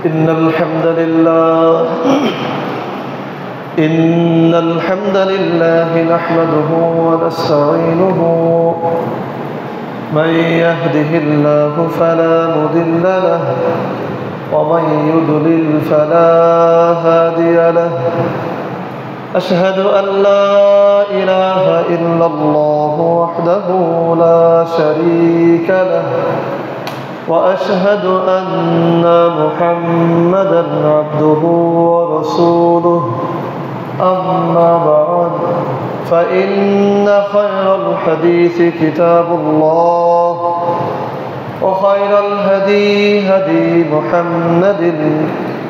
إن الحمد لله نحمده ونستعينه من يهده الله فلا مضل له ومن يضلل فلا هادي له أشهد أن لا إله إلا الله وحده لا شريك له وأشهد أن محمدا عبده ورسوله أما بعد فإن خير الحديث كتاب الله وخير الهدي هدي محمد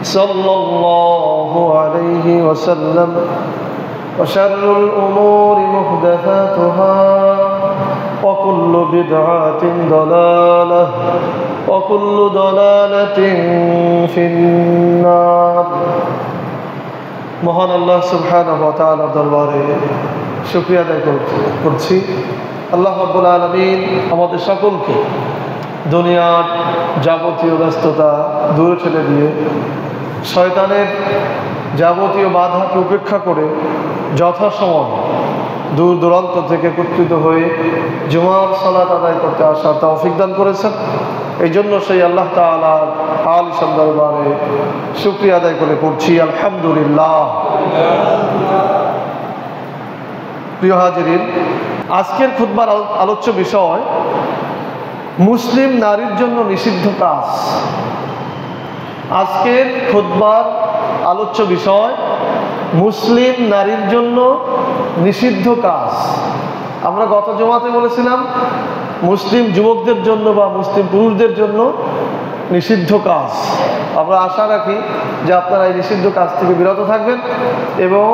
صلى الله عليه وسلم وشر الأمور محدثاتها وكل بدعة ضلالة وكل ضلالة في النار। মহান আল্লাহ সুবহানাহু ওয়া তাআলার দরবারে শুকরিয়া আদায় করছি। আল্লাহ রাব্বুল আলামিন আমাদের সকলকে দুনিয়ার যাবতীয় ব্যস্ততা দূরে ঠেলে দিয়ে শয়তানের যাবতীয় বাধাকে উপেক্ষা করে যথাসময় দূর দূরান্ত থেকে একত্রিত হয়ে জুমার সালাত আদায় করতে আসার তৌফিক দান করেছেন। এই জন্য সেই আল্লাহ তাআলার আলিশান দরবারে শুকরিয়া আদায় করে পড়ছি আলহামদুলিল্লাহ। প্রিয় হাজিরিন, আজকের খুতবার আলোচ্য বিষয় মুসলিম নারীর জন্য নিষিদ্ধ কাজ। আজকের খুতবার আলোচ্য বিষয় মুসলিম নারীর জন্য নিষিদ্ধ কাজ। আমরা গত জুমাতে বলেছিলাম মুসলিম যুবকদের জন্য বা মুসলিম পুরুষদের জন্য নিষিদ্ধ কাজ। আমরা আশা রাখি যে আপনারা এই নিষিদ্ধ কাজ থেকে বিরত থাকবেন এবং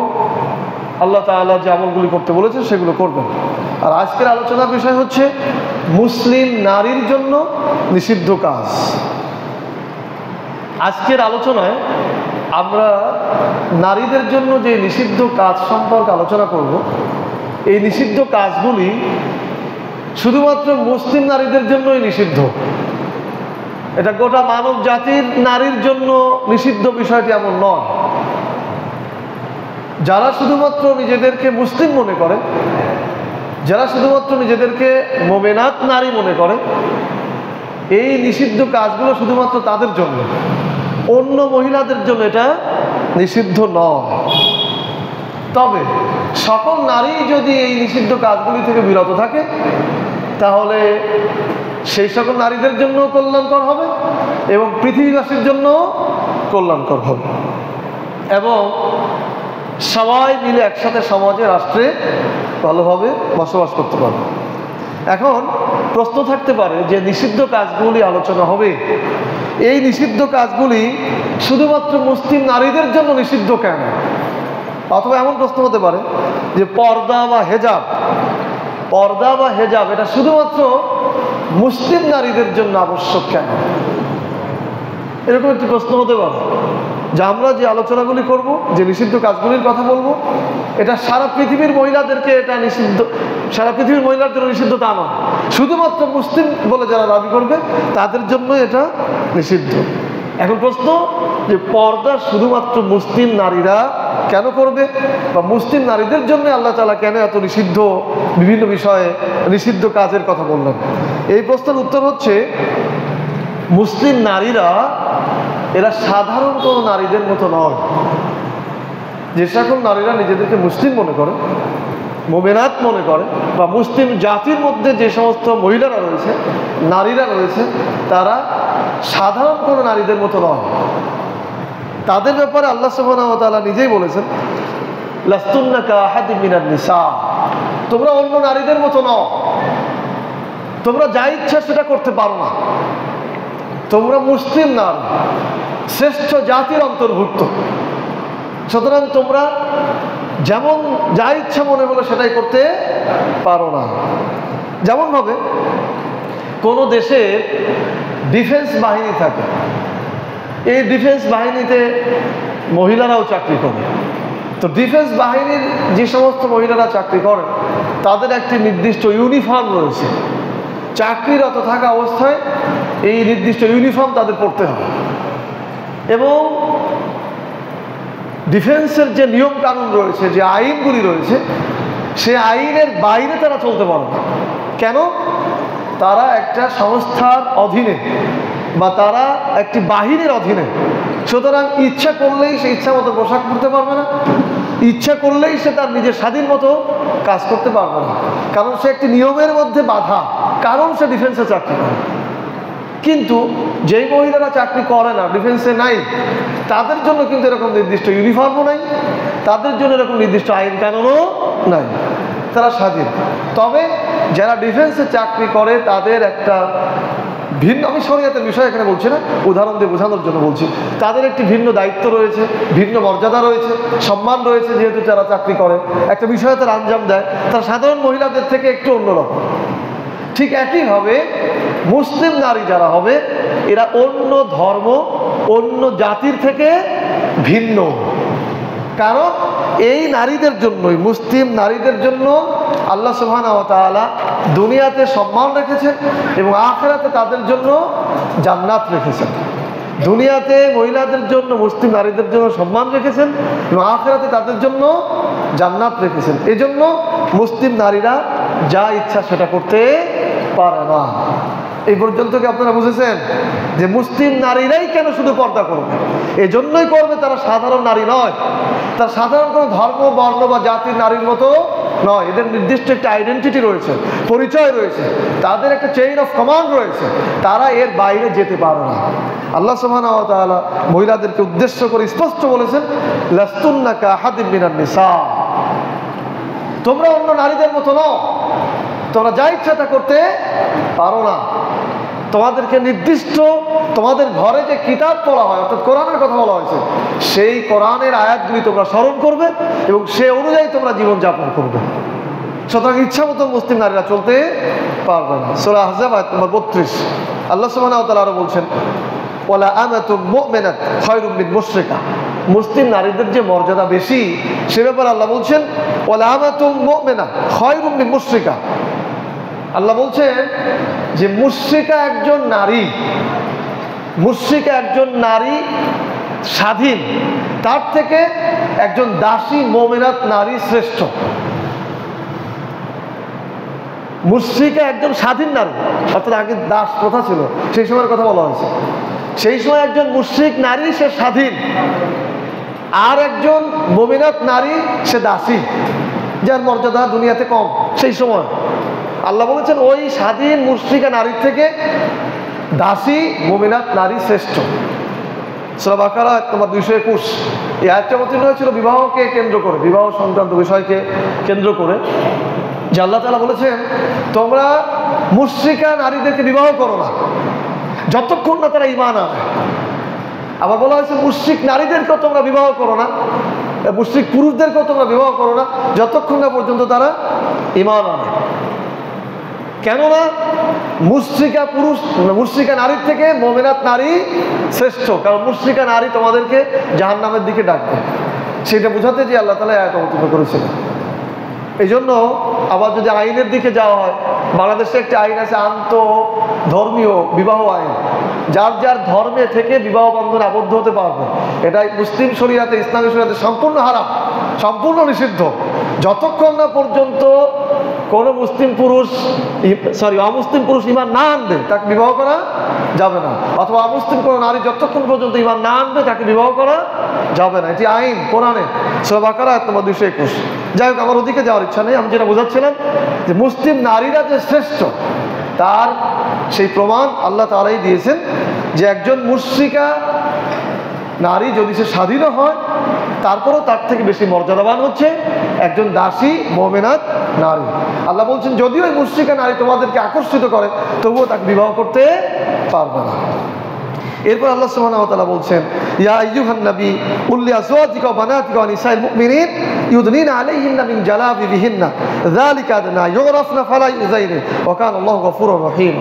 আল্লাহ তাআলা যে আমলগুলি করতে বলেছেন সেগুলো করবেন। আর আজকের আলোচনার বিষয় হচ্ছে মুসলিম নারীর জন্য নিষিদ্ধ কাজ। আজকের আলোচনায় আমরা নারীদের জন্য যে নিষিদ্ধ কাজ সম্পর্কে আলোচনা করব। এই নিষিদ্ধ কাজগুলি শুধুমাত্র মুসলিম নারীদের জন্যই নিষিদ্ধ। এটা গোটা মানব জাতির নারীর জন্য নিষিদ্ধ বিষয়টি এমন নয়। যারা শুধুমাত্র নিজেদেরকে মুসলিম মনে করে, যারা শুধুমাত্র নিজেদেরকে মুমিনাত নারী মনে করে, এই নিষিদ্ধ কাজগুলো শুধুমাত্র তাদের জন্য, অন্য মহিলাদের জন্য এটা নিষিদ্ধ নয়। তবে সকল নারী যদি এই নিষিদ্ধ কাজগুলি থেকে বিরত থাকে তাহলে সেই সকল নারীদের জন্য কল্যাণকর হবে এবং পৃথিবীবাসীর জন্য কল্যাণকর হবে এবং সবাই মিলে একসাথে সমাজে রাষ্ট্রে ভালোভাবে বসবাস করতে পারবে। এখন প্রশ্ন থাকতে পারে যে নিষিদ্ধ কাজগুলি আলোচনা হবে, এই নিষিদ্ধ কাজগুলি শুধুমাত্র মুসলিম নারীদের জন্য নিষিদ্ধ কেন? অথবা এমন প্রশ্ন হতে পারে যে পর্দা বা হেজাব এটা শুধুমাত্র মুসলিম নারীদের জন্য আবশ্যক কেন? এরকম একটি প্রশ্ন হতে পারে যে আমরা যে আলোচনাগুলি করব, যে নিষিদ্ধ কাজগুলির কথা বলবো, এটা সারা পৃথিবীর মহিলাদেরকে এটা নিষিদ্ধ, সারা পৃথিবীর মহিলার জন্য নিষিদ্ধ তা নয়, শুধুমাত্র মুসলিম বলে যারা দাবি করবে তাদের জন্য এটা নিষিদ্ধ। এখন প্রশ্ন যে পর্দা শুধুমাত্র মুসলিম নারীরা কেন করবে বা মুসলিম নারীদের জন্য আল্লাহ তাআলা কেন এত নিষিদ্ধ বিভিন্ন বিষয়ে নিষিদ্ধ কাজের কথা বললেন? এই প্রশ্নের উত্তর হচ্ছে মুসলিম নারীরা এরা সাধারণ কোনো নারীদের মতো নয়। যে সকল নারীরা নিজেদেরকে মুসলিম মনে করে, মুমিনাত মনে করে বা মুসলিম জাতির মধ্যে যে সমস্ত মহিলারা রয়েছে, নারীরা রয়েছে, তারা সাধারণ কোনো নারীদের মতো নয়। তাদের ব্যাপারে আল্লাহ সুবহানাহু ওয়া তাআলা নিজেই বলেছেন লাস্তুন্না কাআহাদিম মিনান নিসা, তোমরা অন্য নারীদের মতো নও, তোমরা যা ইচ্ছা সেটা করতে পারো না, তোমরা মুসলিম নারী, শ্রেষ্ঠ জাতির অন্তর্ভুক্ত, সুতরাং তোমরা যেমন যা ইচ্ছা মনে হলো সেটাই করতে পারো না। যেমনভাবে কোনো দেশের ডিফেন্স বাহিনী থাকে, এই ডিফেন্স বাহিনীতে মহিলারাও চাকরি করে। তো ডিফেন্স বাহিনীর যে সমস্ত মহিলারা চাকরি করে তাদের একটি নির্দিষ্ট ইউনিফর্ম রয়েছে। চাকরিরত থাকা অবস্থায় এই নির্দিষ্ট ইউনিফর্ম তাদের পড়তে হয়। এবং ডিফেন্সের যে নিয়ম কানুন রয়েছে, যে আইনগুলি রয়েছে, সে আইনের বাইরে তারা চলতে পারে না। কেন? তারা একটা সংস্থার অধীনে বা তারা একটি বাহিনীর অধীনে। সুতরাং ইচ্ছা করলেই সে ইচ্ছা মতো পোশাক পরতে পারবে না, ইচ্ছা করলেই সে তার নিজের স্বাধীন মতো কাজ করতে পারবে না, কারণ সে একটি নিয়মের মধ্যে বাধা, কারণ সে ডিফেন্সে চাকরি করে। কিন্তু যেই মহিলারা চাকরি করে না, ডিফেন্সে নাই, তাদের জন্য কিন্তু এরকম নির্দিষ্ট ইউনিফর্মও নাই, তাদের জন্য এরকম নির্দিষ্ট আইন কানুনও নাই, তারা স্বাধীন। তবে যারা ডিফেন্সে চাকরি করে তাদের একটা ভিন্ন, আমি শরিয়াতের বিষয় এখানে বলছি না, উদাহরণ দিয়ে বোঝানোর জন্য বলছি, তাদের একটি ভিন্ন দায়িত্ব রয়েছে, ভিন্ন মর্যাদা রয়েছে, সম্মান রয়েছে, যেহেতু যারা চাকরি করে একটা বিষয়ে তারা আঞ্জাম দেয়, তারা সাধারণ মহিলাদের থেকে একটু অন্যরকম। ঠিক একইভাবে মুসলিম নারী যারা হবে, এরা অন্য ধর্ম, অন্য জাতির থেকে ভিন্ন। কারণ এই নারীদের জন্যই, মুসলিম নারীদের জন্য আল্লাহ সুবহানাহু ওয়া তাআলা দুনিয়াতে সম্মান রেখেছেন এবং আখিরাতে তাদের জন্য জান্নাত রেখেছেন। দুনিয়াতে মহিলাদের জন্য, মুসলিম নারীদের জন্য সম্মান রেখেছেন এবং আখিরাতে তাদের জন্য জান্নাত রেখেছেন। এজন্য মুসলিম নারীরা যা ইচ্ছা সেটা করতে পারে না। এই পর্যন্ত কি আপনারা বুঝেছেন যে মুসলিম নারীরাই কেন শুধু পর্দা করবে? এজন্যই করবে, তারা সাধারণ নারী নয়, তার সাধারণ কোনো ধর্ম, বর্ণ বা জাতির নারীর মতো নয়। এদের নির্দিষ্ট একটা আইডেন্টিটি রয়েছে, পরিচয় রয়েছে, তাদের একটা চেইন অফ কমান্ড রয়েছে, তারা এর বাইরে যেতে পারে না। আল্লাহ সুবহানাহু ওয়া তাআলা মহিলাদেরকে উদ্দেশ্য করে স্পষ্ট বলেছেন, লাস্তুন্না কাআহাদিম মিনান নিসা, তোমরা অন্য নারীদের মতো নও, তোমরা যা ইচ্ছা তা করতে পারো না। তোমাদেরকে নির্দিষ্ট, তোমাদের ঘরে যে কিতাব পড়া হয়, অর্থাৎ কোরআনের কথা বলা হয়েছে, সেই কোরআনের আয়াতগুলি তোমরা স্মরণ করবে এবং সে অনুযায়ী তোমরা জীবনযাপন করবে। সুতরাং ইচ্ছা মতো মুসলিম নারীরা চলতে পারবে না। সূরা আহজাব আয়াত নম্বর 32 আল্লাহ সুবহানাহু ওয়া তাআলা আরো বলছেন, ওয়ালা আমাতুম মুমিনাত খায়রুম মিন মুশরিকা। মুসলিম নারীদের যে মর্যাদা বেশি, সে ব্যাপারে আল্লাহ বলছেন, ওয়ালা আমাতুম মুমিনা খায়রুম মিন মুশরিকা। আল্লাহ বলছেন যে মুশরিকা একজন নারী, মুশরিকা একজন নারী স্বাধীন, তার থেকে একজন দাসী মুমিনাত নারী শ্রেষ্ঠ। মুশরিকা একজন স্বাধীন নারী, অর্থাৎ আগে দাস প্রথা ছিল, সেই সময়ের কথা বলা হয়েছে। সেই সময় একজন মুশরিক নারী সে স্বাধীন, আর একজন মুমিনাত নারী সে দাসী, যার মর্যাদা দুনিয়াতে কম। সেই সময় আল্লাহ বলেছেন ওই স্বাধীন মুশরিকা নারীর থেকে দাসী মুমিনাত নারী শ্রেষ্ঠ। সূরা বাকারা আয়াত নম্বর 221। এই আয়াতটা অবতীর্ণ হয়েছিল বিবাহকে কেন্দ্র করে, বিবাহ সংক্রান্ত বিষয়কে কেন্দ্র করে, যে আল্লাহ তাআলা বলেছেন তোমরা মুশরিকা নারীদেরকে বিবাহ করো না যতক্ষণ না তারা ঈমান আনে। আবার বলা হয়েছে মুশরিক নারীদেরকেও তোমরা বিবাহ করো না, মুশরিক পুরুষদেরকেও তোমরা বিবাহ করো না যতক্ষণ না পর্যন্ত তারা ঈমান আনে। কেননা মুশরিকা পুরুষ, মুশরিকা নারীর থেকে মুমিনাত নারী শ্রেষ্ঠ, কারণ মুশরিকা নারী তোমাদেরকে জাহান্নামের দিকে ডাকবে। সেটা বোঝাতে যে আল্লাহ তাআলা আয়াত অবতীর্ণ করেছিলেন। এই জন্য আবার যদি আইনের দিকে যাওয়া হয়, বাংলাদেশে একটি আইন আছে আন্তঃধর্মীয় বিবাহ আইন, যার যার ধর্মে থেকে বিবাহ বন্ধনে আবদ্ধ হতে পারবে। এটা মুসলিম শরিয়াতে, ইসলামী শরিয়াতে সম্পূর্ণ হারাম, সম্পূর্ণ নিষিদ্ধ। যতক্ষণ না পর্যন্ত কোনো মুসলিম পুরুষ, অমুসলিম পুরুষ ঈমান না আনবে তাকে বিবাহ করা যাবে না, অথবা অমুসলিম কোনো নারী যতক্ষণ পর্যন্ত ঈমান না আনবে তাকে বিবাহ করা যাবে না। এটি আইন কোরআনে, সূরা বাকারা আয়াত নম্বর 221। যাই হোক, আমার ওদিকে যাওয়ার ইচ্ছা নেই। আমি যেটা বোঝাচ্ছিলাম যে মুসলিম নারীরা যে শ্রেষ্ঠ, তার সেই প্রমাণ আল্লাহ তাআলাই দিয়েছেন যে একজন মুশরিকা নারী যদি সে স্বাধীনও হয়, তারপরেও তার থেকে বেশি মর্যাদাবান হচ্ছে একজন দাসী মুমিনাত নারী। আল্লাহ বলছেন যদিও এই মুশরিকা নারী তোমাদেরকে আকর্ষিত করে, তবুও তাকে বিবাহ করতে পারবে না। এরপর আল্লাহ সুবহানাহু ওয়া তাআলা বলছেন, ইয়া আইয়ুহান নবী কুল লিআজওয়াজিকা ওয়া বানাতিকা ওয়া নিসাইল মুমিনিন ইউদনিনা আলাইহিন্না মিন জালাবিবিহিন্না যালিকা আদনা ইউরাফনা ফালা ইউযাইনা ওয়া কানা আল্লাহু গফুরুর রহিম।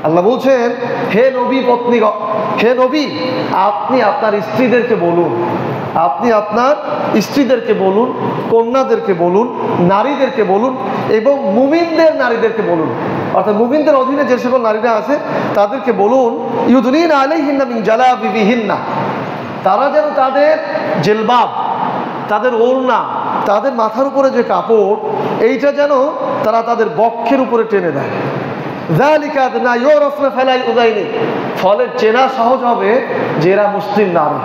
আল্লাহ বলছেন, হে নবী পত্নী, হে নবী, আপনি আপনার স্ত্রীদেরকে বলুন, আপনি আপনার স্ত্রীদেরকে বলুন, কন্যাদেরকে বলুন, নারীদেরকে বলুন এবং মুমিনদের নারীদেরকে বলুন, অর্থাৎ মুমিনদের অধীনে যে সকল নারীরা আছে তাদেরকে বলুন ইউদনিনা আলাইহিন্না মিন জালাবিবিহিন্না, তারা যেন তাদের জিলবাব, তাদের ওড়না, তাদের মাথার উপরে যে কাপড়, এইটা যেন তারা তাদের বক্ষের উপরে টেনে দেয়। যালিকা আদনা ইউরাফনা ফালা ইউযাইনি, ফলে চেনা সহজ হবে যে এরা মুসলিম নারী,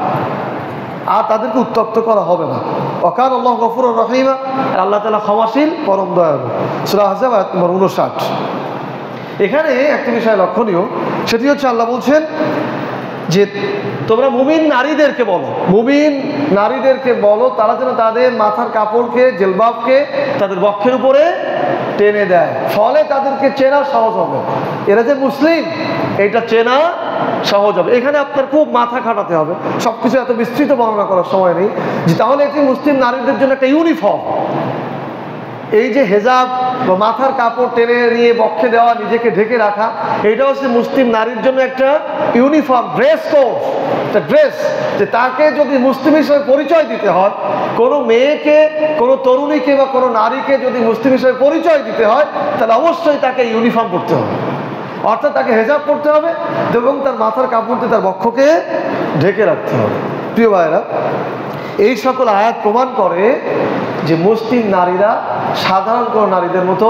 আর তাদেরকে উত্তক্ত করা হবে না। ওয়াকান আল্লাহু গফুরুর রহিমা, আল্লাহ তাআলা ক্ষমাশীল পরম দয়ালু। সূরা আহজাব আয়াত নম্বর 59। এখানে একটা বিষয় লক্ষণীয়, সেটি হচ্ছে আল্লাহ বলছেন যে তোমরা মুমিন নারীদেরকে বলো, মুমিন নারীদেরকে বলো তারা যেন তাদের মাথার কাপড়কে, জেলবাবকে তাদের বক্ষের উপরে টেনে দেয়, ফলে তাদেরকে চেনা সহজ হবে এরা যে মুসলিম, এটা চেনা সহজ হবে। এখানে আপনার খুব মাথা খাটাতে হবে, সব কিছু এত বিস্তৃত বর্ণনা করার সময় নেই, যে তাহলে এটি মুসলিম নারীদের জন্য একটা ইউনিফর্ম। এই যে হেজাব বা মাথার কাপড় টেনে নিয়ে বক্ষে দেওয়া, নিজেকে ঢেকে রাখা, এটা হচ্ছে মুসলিম নারীর জন্য একটা ইউনিফর্ম, ড্রেস কোড, একটা ড্রেস। যে তাকে যদি মুসলিম হিসেবে পরিচয় দিতে হয়, কোনো মেয়েকে, কোনো তরুণীকে বা কোনো নারীকে যদি মুসলিম হিসেবে পরিচয় দিতে হয়, তাহলে অবশ্যই তাকে ইউনিফর্ম পরতে হবে, অর্থাৎ তাকে হেজাব পরতে হবে এবং তার মাথার কাপড়তে তার বক্ষকে ঢেকে রাখতে হবে। প্রিয় ভাইরা, এই সকল আয়াত প্রমাণ করে যে মুসলিম নারীরা সাধারণ কোনো নারীদের মতো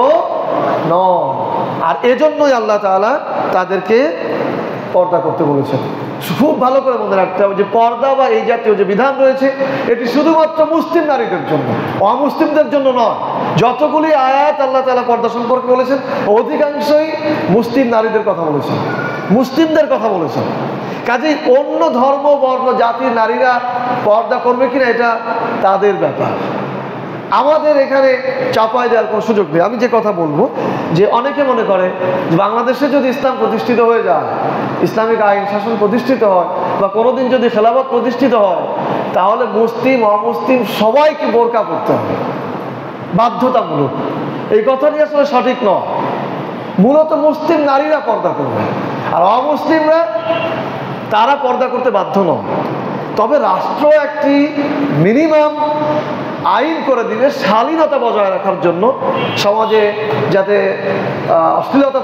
নয়, আর এজন্যই আল্লাহ তাআলা তাদেরকে পর্দা করতে বলেছেন। খুব ভালো করে মনে রাখতে হবে যে পর্দা বা এই জাতীয় যে বিধান রয়েছে, এটি শুধুমাত্র মুসলিম নারীদের জন্য, অমুসলিমদের জন্য নয়। যতগুলি আয়াত আল্লাহ তাআলা পর্দা সম্পর্কে বলেছেন, অধিকাংশই মুসলিম নারীদের কথা বলেছেন, মুসলিমদের কথা বলেছেন। কাজেই অন্য ধর্ম, বর্ণ, জাতির নারীরা পর্দা করবে কিনা এটা তাদের ব্যাপার, আমাদের এখানে চাপায় দেওয়ার কোনো সুযোগ নেই। আমি যে কথা বলবো, যে অনেকে মনে করে যে বাংলাদেশে যদি ইসলাম প্রতিষ্ঠিত হয়ে যায়, ইসলামিক আইন শাসন প্রতিষ্ঠিত হয়, বা কোনোদিন যদি খেলাফত প্রতিষ্ঠিত হয়, তাহলে মুসলিম অমুসলিম সবাইকে বোরকা পরতে হবে বাধ্যতামূলক। এই কথাটি আসলে সঠিক নয়। মূলত মুসলিম নারীরা পর্দা করবে, আর অমুসলিমরা তারা পর্দা করতে বাধ্য নয়। তবে রাষ্ট্র একটি মিনিমাম আইন করে দিলে শালীনতা বজায় রাখার জন্য, সমাজে যাতে অশ্লীলতা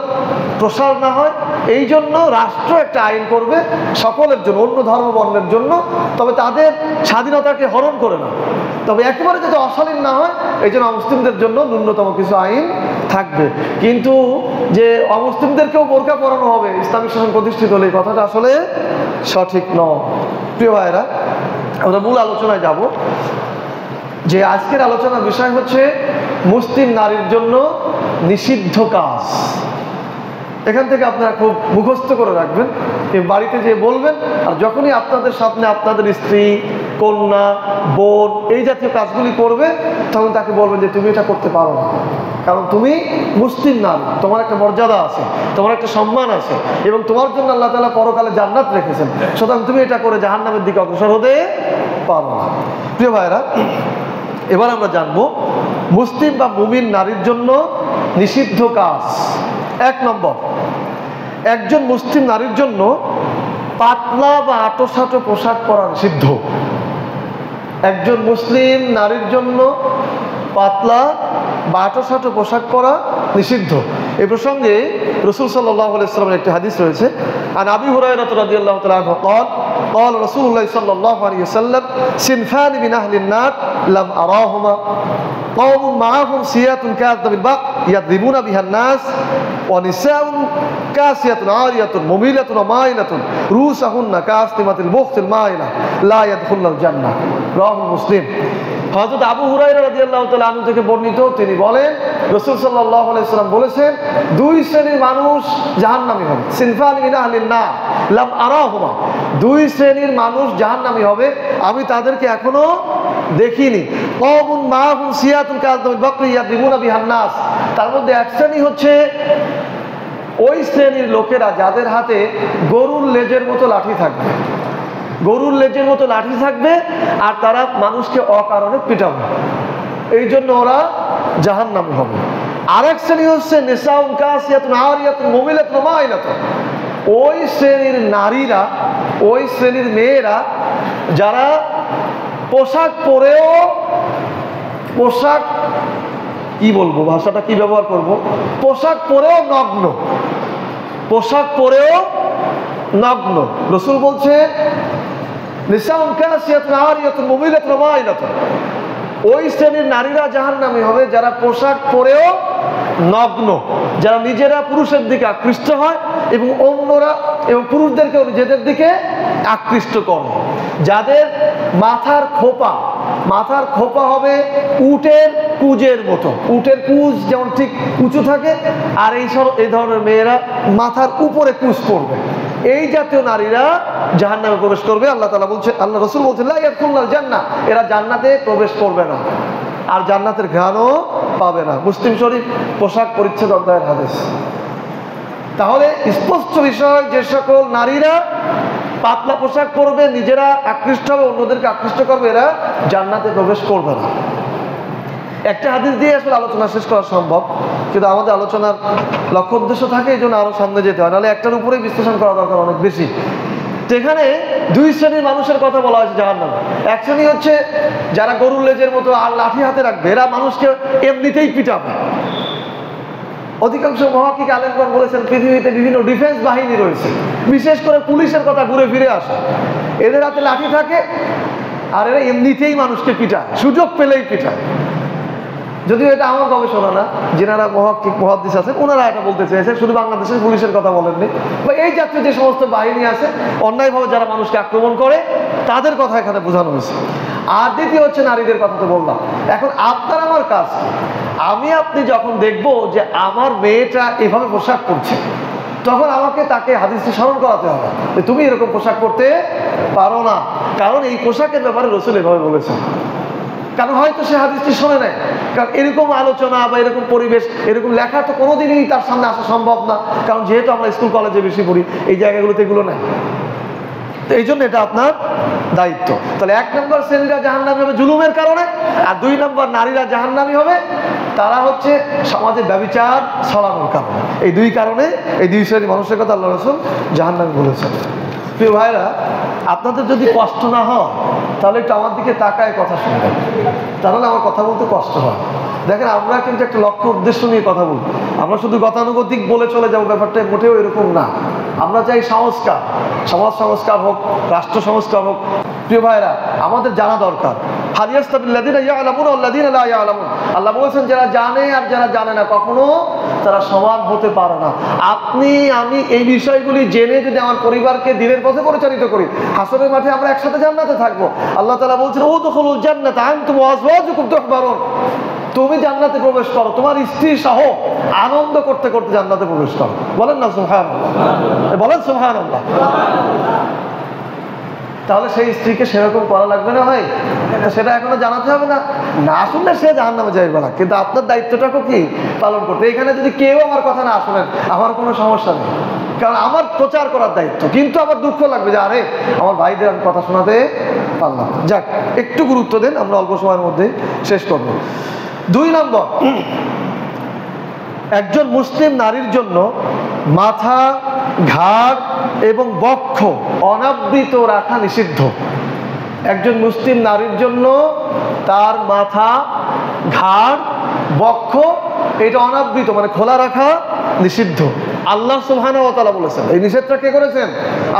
প্রসার না হয়, এই জন্য রাষ্ট্র একটা আইন করবে সকলের জন্য, অন্য ধর্ম বর্ণের জন্য, তবে তাদের স্বাধীনতাকে হরণ করে না, তবে একেবারে যাতে অশালীন না হয় এই জন্য অমুসলিমদের জন্য ন্যূনতম কিছু আইন থাকবে। কিন্তু যে অমুসলিমদেরকেও বোরকা পরানো হবে ইসলামিক শাসন প্রতিষ্ঠিত হলে, এই কথাটা আসলে সঠিক নয়। প্রিয় ভাইয়েরা, আমরা মূল আলোচনায় যাব। যে আজকের আলোচনার বিষয় হচ্ছে মুসলিম নারীর জন্য নিষিদ্ধ কাজ। এখান থেকে আপনারা খুব মুখস্থ করে রাখবেন, বাড়িতে যেয়ে বলবেন, আর যখনই আপনাদের সামনে আপনাদের স্ত্রী, কন্যা, বোন এই জাতীয় কাজগুলি করবে, তখন তাকে বলবেন যে তুমি এটা করতে পারো না, কারণ তুমি মুসলিম নারী, তোমার একটা মর্যাদা আছে, তোমার একটা সম্মান আছে, এবং তোমার জন্য আল্লাহ তাআলা পরকালে জান্নাত রেখেছেন, সুতরাং তুমি এটা করে জাহান্নামের দিকে অগ্রসর হতে পারো না। প্রিয় ভাইরা, এবার আমরা জানবো মুসলিম বা মুমিন নারীর জন্য নিষিদ্ধ কাজ। 1 নম্বর, একজন মুসলিম নারীর জন্য পাতলা বা আঁটোসাঁটো পোশাক পরা নিষিদ্ধ। একজন মুসলিম নারীর জন্য পাতলা বা আঁটোসাঁটো পোশাক পরা নিষিদ্ধ। এই প্রসঙ্গে রাসূল সাল্লাল্লাহু আলাইহি ওয়াসাল্লামের একটি হাদিস রয়েছে। আন আবি হুরায়রা রাদিয়াল্লাহু তাআলা আনহু قال قال رسول الله صلى الله عليه وسلم صنفان من أهل النار لم أراهما قوم معهم سيات كأذنب البق يضربون بها الناس ونساء كاسية عارية مميلة ومائلة رؤوسهن كأسنمة البخت المائلة لا يدخلن الجنة رواه مسلم। হযরত আবু হুরায়রা রাদিয়াল্লাহু তাআলা আনহু থেকে বর্ণিত, তিনি বলেন রাসূল সাল্লাল্লাহু আলাইহি ওয়াসাল্লাম বলেছেন, 2 শ্রেণীর মানুষ জাহান্নামী হবে। সিনফানি মিন আহলিন নার লাম আরাহুমা, 2 শ্রেণীর মানুষ জাহান্নামী হবে, আমি তাদেরকে এখনো দেখিনি। কওমুন মাহুম সিয়াতুন কাযদাবিল বাকরি ইয়াদরিবুনা বিহান নাস, তার মধ্যে এক শ্রেণী হচ্ছে ওই শ্রেণীর লোকেরা যাদের হাতে গরুর লেজের মতো লাঠি থাকবে, গরুর লেজের মতো লাঠি থাকবে, আর তারা মানুষকে অকারণে পিটাবে, এই জন্য ওরা জাহান্নামী হবে। আরেক শ্রেণী হচ্ছে নিসাউন কাসিয়াতুন আরিয়াতুন মুমিলাতুন মাইলাতুন, ওই শ্রেণীর নারীরা, ওই শ্রেণীর মেয়েরা যারা পোশাক পরেও পোশাক কি বলবো, ভাষাটা কি ব্যবহার করব, পোশাক পরেও নগ্ন, পোশাক পরেও নগ্ন। রাসূল বলছে নিসাউন কাসিয়াতুন আরিয়াতুন মুমিলাতুন মাইলাতুন, ওই শ্রেণীর নারীরা জাহান্নামী হবে যারা পোশাক পরেও নগ্ন, যারা নিজেরা পুরুষের দিকে আকৃষ্ট হয় এবং অন্যরা এবং পুরুষদেরকেও নিজেদের দিকে আকৃষ্ট করে। যাদের মাথার খোপা হবে উটের কুজের মতো, উটের কুজ যেমন ঠিক উঁচু থাকে, আর এই ধরনের মেয়েরা মাথার উপরে কুজ পড়বে, এই জাতীয় নারীরা জাহান্নামে প্রবেশ করবে। আল্লাহ তাআলা বলছে, আল্লাহ রাসূল বলছেন লা ইয়াদখুলুল জান্নাহ, এরা জান্নাতে প্রবেশ করবে না আর জান্নাতের ঘ্রাণও পাবে না। মুসলিম শরীফ পোশাক পরিচ্ছদ অধ্যায়ের হাদিস। তাহলে স্পষ্ট বিষয়, যে সকল নারীরা পাতলা পোশাক পরবে, নিজেরা আকৃষ্ট হবে, অন্যদেরকে আকৃষ্ট করবে, এরা জান্নাতে প্রবেশ করবে না। একটা হাদিস দিয়ে আসলে আলোচনা শেষ করা সম্ভব, কিন্তু আমাদের আলোচনার লক্ষ্য উদ্দেশ্য থাকে, এই জন্য আরো সামনে যেতে হয়, নাহলে একটার উপরেই বিশ্লেষণ করা দরকার অনেক বেশি। সেখানে দুই শ্রেণীর মানুষের কথা বলা হয়েছে জাহান্নামে। এক শ্রেণী হচ্ছে যারা গরুর লেজের মতো আর লাঠি হাতে রাখবে, এরা মানুষকে এমনিতেই পিটাবে। অধিকাংশ মুহাক্কিক আলেমগণ বলেছেন পৃথিবীতে বিভিন্ন ডিফেন্স বাহিনী রয়েছে, বিশেষ করে পুলিশের কথা ঘুরে ফিরে আসে, এদের হাতে লাঠি থাকে আর এরা এমনিতেই মানুষকে পিটায়, সুযোগ পেলেই পিটায়। যদিও এটা আমার গবেষণা না, যেনারা মুহাদ্দিস আছেন ওনারা এটা বলতে চেয়েছেন, শুধু বাংলাদেশের পুলিশের কথা বলেননি। বা এই জাতীয় যে সমস্ত বাহিনী আছে অন্যায়ভাবে যারা মানুষকে আক্রমণ করে তাদের কথা এখানে বোঝানো হয়েছে। আর দ্বিতীয় হচ্ছে নারীদের কথা তো বললাম। এখন আপনার আমার কাজ, আমি আপনি যখন দেখবো যে আমার মেয়েটা এভাবে পোশাক পরছে, তখন আমাকে তাকে হাদিসটি স্মরণ করাতে হবে যে তুমি এরকম পোশাক পরতে পারো না, কারণ এই পোশাকের ব্যাপারে রাসূল এভাবে বলেছেন। কারণ হয়তো সে হাদিসটি শোনে নেয়, কারণ এরকম আলোচনা বা এরকম পরিবেশ, এরকম লেখা তো কোনোদিনই তার সামনে আসা সম্ভব না, কারণ যেহেতু আমরা স্কুল কলেজে বেশি পড়ি, এই জায়গাগুলোতে এগুলো নেই। তো এই জন্য এটা আপনার দায়িত্ব। তাহলে 1 নম্বর শ্রেণীরা জাহান্নামী হবে জুলুমের কারণে, আর 2 নম্বর নারীরা জাহান্নামী হবে তারা হচ্ছে সমাজে ব্যভিচার ছড়ানোর কারণে। এই 2 কারণে এই 2 শ্রেণীর মানুষের কথা আল্লাহ রাসূল জাহান্নামী বলেছেন। প্রিয় ভাইরা, আপনাদের যদি কষ্ট না হয় তাহলে একটু আমার দিকে তাকায় কথা শুনবেন, তাহলে আমার কথা বলতে কষ্ট হয়। দেখেন, আমরা কিন্তু একটা লক্ষ্য উদ্দেশ্য নিয়ে কথা বলবো, আমরা শুধু গতানুগতিক বলে চলে যাবো, ব্যাপারটা মোটেও এরকম না। আমরা চাই সংস্কার, সমাজ সংস্কার হোক, রাষ্ট্র সংস্কার হোক। প্রিয় ভাইরা, আমাদের জানা দরকার আল্লাহ বলেছেন যারা জানে আর যারা জানে না কখনো তারা সমান হতে পারে না। আপনি আমি এই বিষয়গুলি জেনে যদি আমার পরিবারকে দ্বীনের পথে পরিচালিত করি, হাসরের মাঠে আমরা একসাথে জান্নাতে থাকবো। আল্লাহ তাআলা বলছেন উদখুলুল জান্নাতা আনতুম ওয়া আজওয়াজুকুম তুহবারুন, তুমি জান্নাতে প্রবেশ করো, তোমার স্ত্রী সহ আনন্দ করতে করতে জান্নাতে প্রবেশ করো। বলেন না সুবহানাল্লাহ, বলেন সুবহানাল্লাহ। তাহলে সেই স্ত্রীকে সেরকম করা লাগবে না ভাই, সেটা এখনো জানাতে হবে না, না শুনলে সে জাহান্নামে যাইবে না, কিন্তু আপনার দায়িত্বটাকে কি পালন করতে। এখানে যদি কেউ আমার কথা না শোনেন আমার কোনো সমস্যা নেই, কারণ আমার প্রচার করার দায়িত্ব, কিন্তু আমার দুঃখ লাগবে যে আরে আমার ভাইদের আমি কথা শোনাতে পারলাম। যাক, একটু গুরুত্ব দেন, আমরা অল্প সময়ের মধ্যে শেষ করব। 2 নম্বর, একজন মুসলিম নারীর জন্য মাথা, ঘাড় এবং বক্ষ অনাবৃত রাখা নিষিদ্ধ। একজন মুসলিম নারীর জন্য তার মাথা, ঘাড়, বক্ষ এটা অনাবৃত মানে খোলা রাখা নিষিদ্ধ। আল্লাহ সুবহানাহু ওয়া তাআলা বলেছেন। এই নিষেধটা কে করেছেন?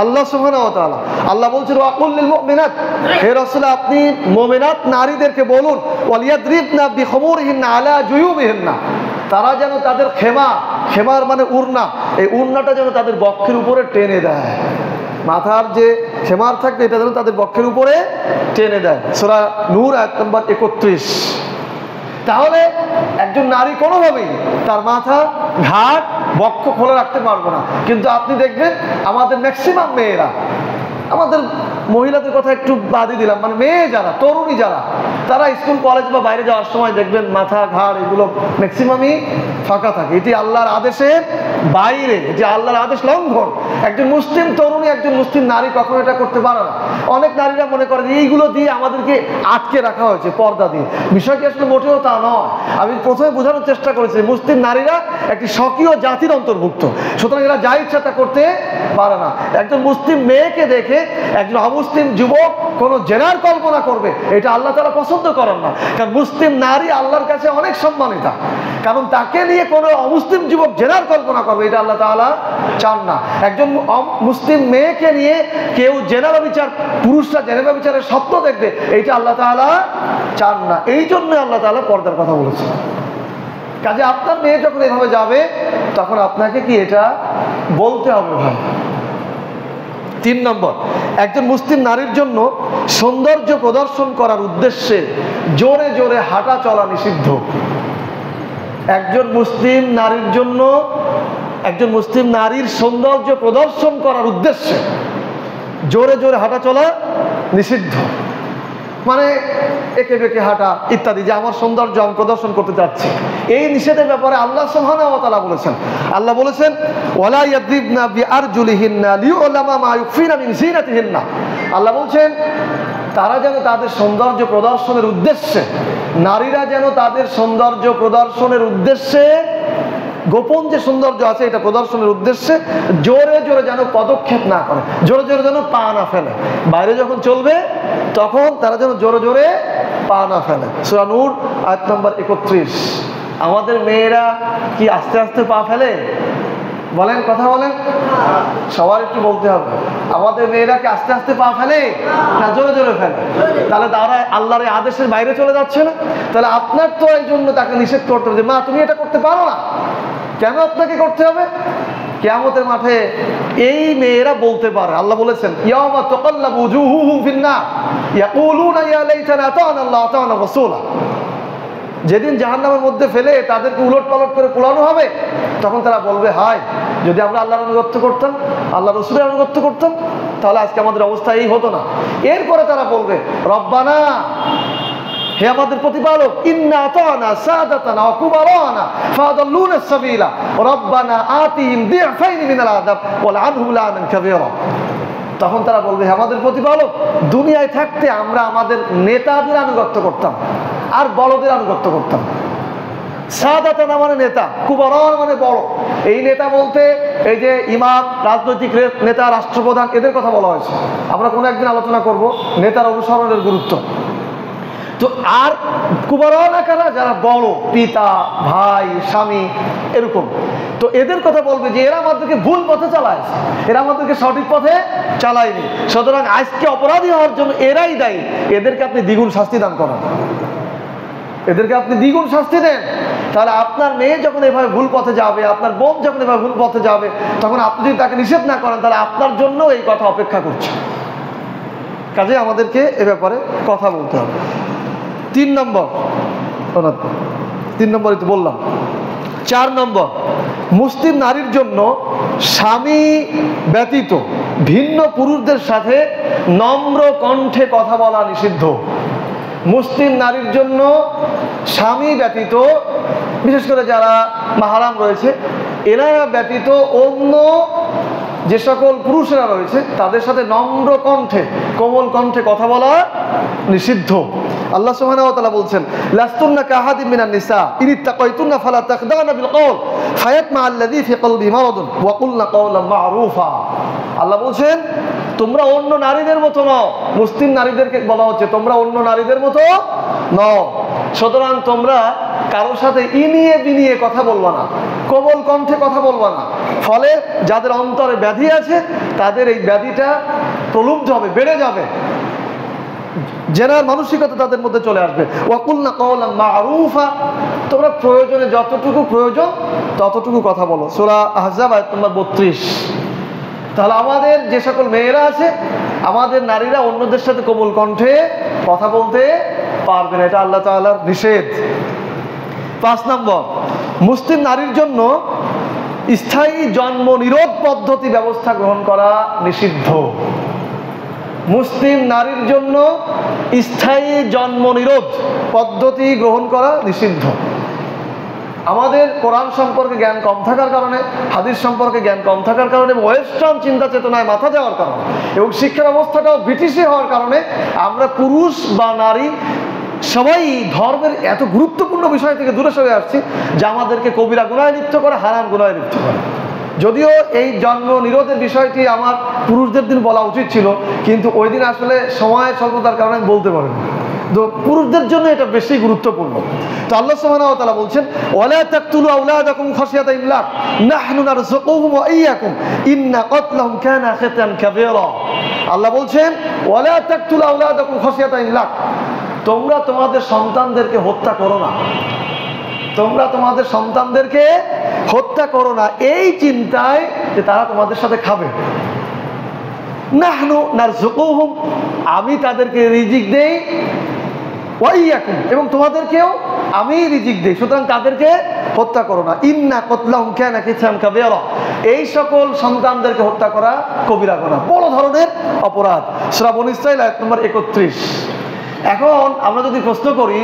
আল্লাহ সুবহানাহু ওয়া তাআলা। আল্লাহ বলছেন ওয়াকুল লিল মুমিনাত, হে রাসূল আপনি মুমিনাত নারীদেরকে বলুন ওয়ালিয়াদরিবনা বিখুমুরিহিন্না আলা জুয়ুবিহিন্না, তারা যেন তাদের খেমার মানে উড়না, এই উড়নাটা যেন তাদের বক্ষের উপরে টেনে দেয়। মাথার যে খেমার থাকবে এটা যেন তাদের বক্ষের উপরে টেনে দেয়। সূরা নূর আয়াত নম্বর 31। তাহলে একজন নারী কোনোভাবেই তার মাথা, ঘাট, বক্ষ খোলা রাখতে পারবে না। কিন্তু আপনি দেখবেন আমাদের ম্যাক্সিমাম মেয়েরা, আমাদের মহিলাদের কথা একটু বাদই দিলাম, মানে মেয়ে যারা, তরুণী যারা, তারা স্কুল কলেজ বা বাইরে যাওয়ার সময় দেখবেন মাথা, ঘাড় এগুলো ম্যাক্সিমামই ফাঁকা থাকে। এটি আল্লাহর আদেশের বাইরে, এটি আল্লাহর আদেশ লঙ্ঘন। একজন মুসলিম তরুণী, একজন মুসলিম নারী কখনো এটা করতে পারে না। অনেক নারীরা মনে করে যে এইগুলো দিয়ে আমাদেরকে আটকে রাখা হয়েছে পর্দা দিয়ে। বিষয়টি আসলে মোটেও তা নয়। আমি প্রথমে বোঝানোর চেষ্টা করেছি মুসলিম নারীরা একটি স্বকীয় জাতির অন্তর্ভুক্ত, সুতরাং এরা যা ইচ্ছা তা করতে পারে না। একজন মুসলিম মেয়েকে দেখে একজন অমুসলিম যুবক কোনো জেনার কল্পনা করবে, এটা আল্লাহ তাআলা পছন্দ পছন্দ করেন না। কারণ মুসলিম নারী আল্লাহর কাছে অনেক সম্মানিতা, কারণ তাকে নিয়ে কোনো অমুসলিম যুবক জেনার কল্পনা করবে, এটা আল্লাহ তাআলা চান না। একজন মুসলিম মেয়েকে নিয়ে কেউ জেনার বিচার, পুরুষরা জেনার বিচারের স্বপ্ন দেখবে, এইটা আল্লাহ তাআলা চান না। এই জন্য আল্লাহ তাআলা পর্দার কথা বলেছেন। কাজে আপনার মেয়ে যখন এভাবে যাবে তখন আপনাকে কি এটা বলতে হবে ভাই। 3 নম্বর, একজন মুসলিম নারীর জন্য সৌন্দর্য প্রদর্শন করার উদ্দেশ্যে জোরে জোরে হাঁটা চলা নিষিদ্ধ। একজন মুসলিম নারীর জন্য, একজন মুসলিম নারীর সৌন্দর্য প্রদর্শন করার উদ্দেশ্যে জোরে জোরে হাঁটা চলা নিষিদ্ধ। মানে একে বেঁকে হাঁটা ইত্যাদি, যে আমার সৌন্দর্য আমি প্রদর্শন করতে চাচ্ছি, এই নিষেধের ব্যাপারে আল্লাহ সুবহানাহু ওয়া তাআলা বলেছেন। আল্লাহ বলেছেন ওয়ালা ইয়াদরিবনা বিআরজুলিহিন্না লিউলামা মা ইউখফিনা মিন জিনাতিহিন্না। আল্লাহ বলছেন তারা যেন তাদের সৌন্দর্য প্রদর্শনের উদ্দেশ্যে, নারীরা যেন তাদের সৌন্দর্য প্রদর্শনের উদ্দেশ্যে, গোপন যে সৌন্দর্য আছে এটা প্রদর্শনের উদ্দেশ্যে জোরে জোরে যেন পদক্ষেপ না করে, জোরে জোরে যেন পা না ফেলে। বাইরে যখন চলবে তখন তারা যেন জোরে জোরে পা না ফেলে। সূরা নূর আয়াত নম্বর 31। আমাদের মেয়েরা কি আস্তে আস্তে পা ফেলে? বলেন, কথা বলেন, সবার একটু বলতে হবে। আমাদের মেয়েরা কি আস্তে আস্তে পা ফেলে না জোরে জোরে ফেলে? তাহলে তারা আল্লাহর আদেশের বাইরে চলে যাচ্ছে না? তাহলে আপনার তো এই জন্য তাকে নিষেধ করতে হবে যে মা তুমি এটা করতে পারো না। কেন আপনাকে করতে হবে? কিয়ামতের মাঠে এই মেয়েরা বলতে পারে, আল্লাহ বলেছেন ইয়াওমা তাকাল্লাবু উজুহুহুম ফিন-নার ইয়াকুলুনা ইয়া লাইতানা আতা'না আল্লাহ ওয়া আতা'না রাসূলা। যেদিন জাহান্নামের মধ্যে ফেলে তাদেরকে উলট পালট করে পোড়ানো হবে, তখন তারা বলবে হায় যদি আমরা আল্লাহর আনুগত্য করতাম, আল্লাহ রাসূলের আনুগত্য করতাম, তাহলে আজকে আমাদের অবস্থা এই হতো না। এরপরে তারা বলবে রব্বানা, হে আমাদের প্রতিপালক, ইন্না আতা'না সাদাতানা ওয়া কুবারানা ফাদাল্লুনা আস-সাবিলা রব্বানা আতিহিম দি'ফাইনি মিনাল আযাব ওয়া লা'আনহুম লা'নান কাবীরা। তখন তারা বলবে হে আমাদের প্রতিপালক, দুনিয়ায় থাকতে আমরা আমাদের নেতাদের আনুগত্য করতাম আর বড়দের আনুগত্য করতাম। সাদাতানা মানে নেতা, কুবারানা মানে বড়। এই নেতা বলতে এই যে ইমাম, রাজনৈতিক নেতা, রাষ্ট্রপ্রধান, এদের কথা বলা হয়েছে। আমরা কোনো একদিন আলোচনা করব নেতার অনুসরণের গুরুত্ব। তো আর কুবারানা কারা? যারা বড়, পিতা, ভাই, স্বামী, এরকম। তো এদের কথা বলবে যে এরা আমাদেরকে ভুল পথে চালায়, এরা আমাদেরকে সঠিক পথে চালায়নি, সুতরাং আজকে অপরাধী হওয়ার জন্য এরাই দায়ী। এদেরকে আপনি দ্বিগুণ শাস্তি দান করেন, এদেরকে আপনি দ্বিগুণ শাস্তি দেন। তাহলে আপনার মেয়ে যখন এভাবে ভুল পথে যাবে, আপনার বোন যখন এভাবে ভুল পথে যাবে, তখন আপনি যদি তাকে নিষেধ না করেন তাহলে আপনার জন্য এই কথা অপেক্ষা করছে। কাজে আমাদেরকে এ ব্যাপারে কথা বলতে হবে। 3 নম্বর, 3 নম্বরই তো বললাম। 4 নম্বর, মুসলিম নারীর জন্য স্বামী ব্যতীত ভিন্ন পুরুষদের সাথে নম্র কণ্ঠে কথা বলা নিষিদ্ধ। মুসলিম নারীর জন্য স্বামী ব্যতীত, বিশেষ করে যারা মাহরাম রয়েছে এরা ব্যতীত অন্য যে সকল পুরুষেরা রয়েছে তাদের সাথে নম্র কণ্ঠে, কোমল কণ্ঠে কথা বলা নিষিদ্ধ। আল্লাহ সুবহানাহু ওয়া তাআলা বলছেন লাস্তুন্না কাহাদিম মিনান নিসা ইন ইত্তাকাইতুন্না ফালা তাখদানা বিল কওল ফায়াতমা আল্লাযী ফি কলবিহি মারাদুন ওয়া কুলনা কওলান মা'রুফা। আল্লাহ বলছেন তোমরা অন্য নারীদের মতো নও। মুসলিম নারীদেরকে বলা হচ্ছে তোমরা অন্য নারীদের মতো নও, সুতরাং তোমরা কারোর সাথে ইনিয়ে বিনিয়ে কথা বলবা না, কোমল কণ্ঠে কথা বলবা না। ফলে যাদের অন্তরে ব্যাধি আছে তাদের এই ব্যাধিটা প্রলুব্ধ হবে, বেড়ে যাবে, জেনার মানসিকতা তাদের মধ্যে চলে আসবে। ওয়াকুলনা কওলান মা'রুফা, তোমরা প্রয়োজনে যতটুকু প্রয়োজন ততটুকু কথা বলো। সূরা আহজাব আয়াত নম্বর 32। তাহলে আমাদের যে সকল মেয়েরা আছে, আমাদের নারীরা অন্যদের সাথে কোমল কণ্ঠে কথা বলতে পারবে না, এটা আল্লাহ তাআলার নিষেধ। 5 নম্বর, মুসলিম নারীর জন্য স্থায়ী জন্ম নিরোধ পদ্ধতি ব্যবস্থা গ্রহণ করা নিষিদ্ধ। মুসলিম নারীর জন্য স্থায়ী জন্ম নিরোধ পদ্ধতি গ্রহণ করা নিষিদ্ধ। আমাদের কোরআন সম্পর্কে জ্ঞান কম থাকার কারণে, হাদিস সম্পর্কে জ্ঞান কম থাকার কারণে, ওয়েস্টার্ন চিন্তা চেতনায় মাথা দেওয়ার কারণে এবং শিক্ষা ব্যবস্থাটাও ব্রিটিশি হওয়ার কারণে আমরা পুরুষ বা নারী সবাই ধর্মের এত গুরুত্বপূর্ণ বিষয় থেকে দূরে সরে আসছি যা আমাদেরকে কবিরা গুনাহে লিপ্ত করে, হারাম গুনাহে লিপ্ত করে। যদিও এই জন্ম নিরোধের বিষয়টি আমার পুরুষদের দিন বলা উচিত ছিল, কিন্তু ওই দিন আসলে সময়ের স্বল্পতার কারণে আমি বলতে পারিনি। তো পুরুষদের জন্য এটা বেশি গুরুত্বপূর্ণ। তো আল্লাহ সুবহানাহু ওয়া তাআলা বলছেন ওয়ালা তাকতুলু আওলাদাকুম খাশিয়াতা ইমলাক নাহনু নারযুকুহুম ওয়া ইয়্যাকুম ইন্না কাতলাহুম কানা খিতান কাবীরা। আল্লাহ বলছেন ওয়ালা তাকতুলু আওলাদাকুম খাশিয়াতা ইমলাক, তোমরা তোমাদের সন্তানদেরকে হত্যা করো না, তোমরা তোমাদের সন্তানদেরকে হত্যা করো না এই চিন্তায় যে তারা তোমাদের সাথে খাবে। নাহনু নারযুকুহুম, আমি তাদেরকে রিজিক দেই, ওয়া ইয়্যাকুম, এবং তোমাদেরকেও আমি রিজিক দেই, সুতরাং তাদেরকে হত্যা করো না। ইন্না কাতলাহুম কানা খিতান কাবীরা, এই সকল সন্তানদেরকে হত্যা করা কবিরা গুনাহ, বড় ধরনের অপরাধ। সূরা বনী ইসরাঈল আয়াত নম্বর 31। এখন আমরা যদি প্রশ্ন করি,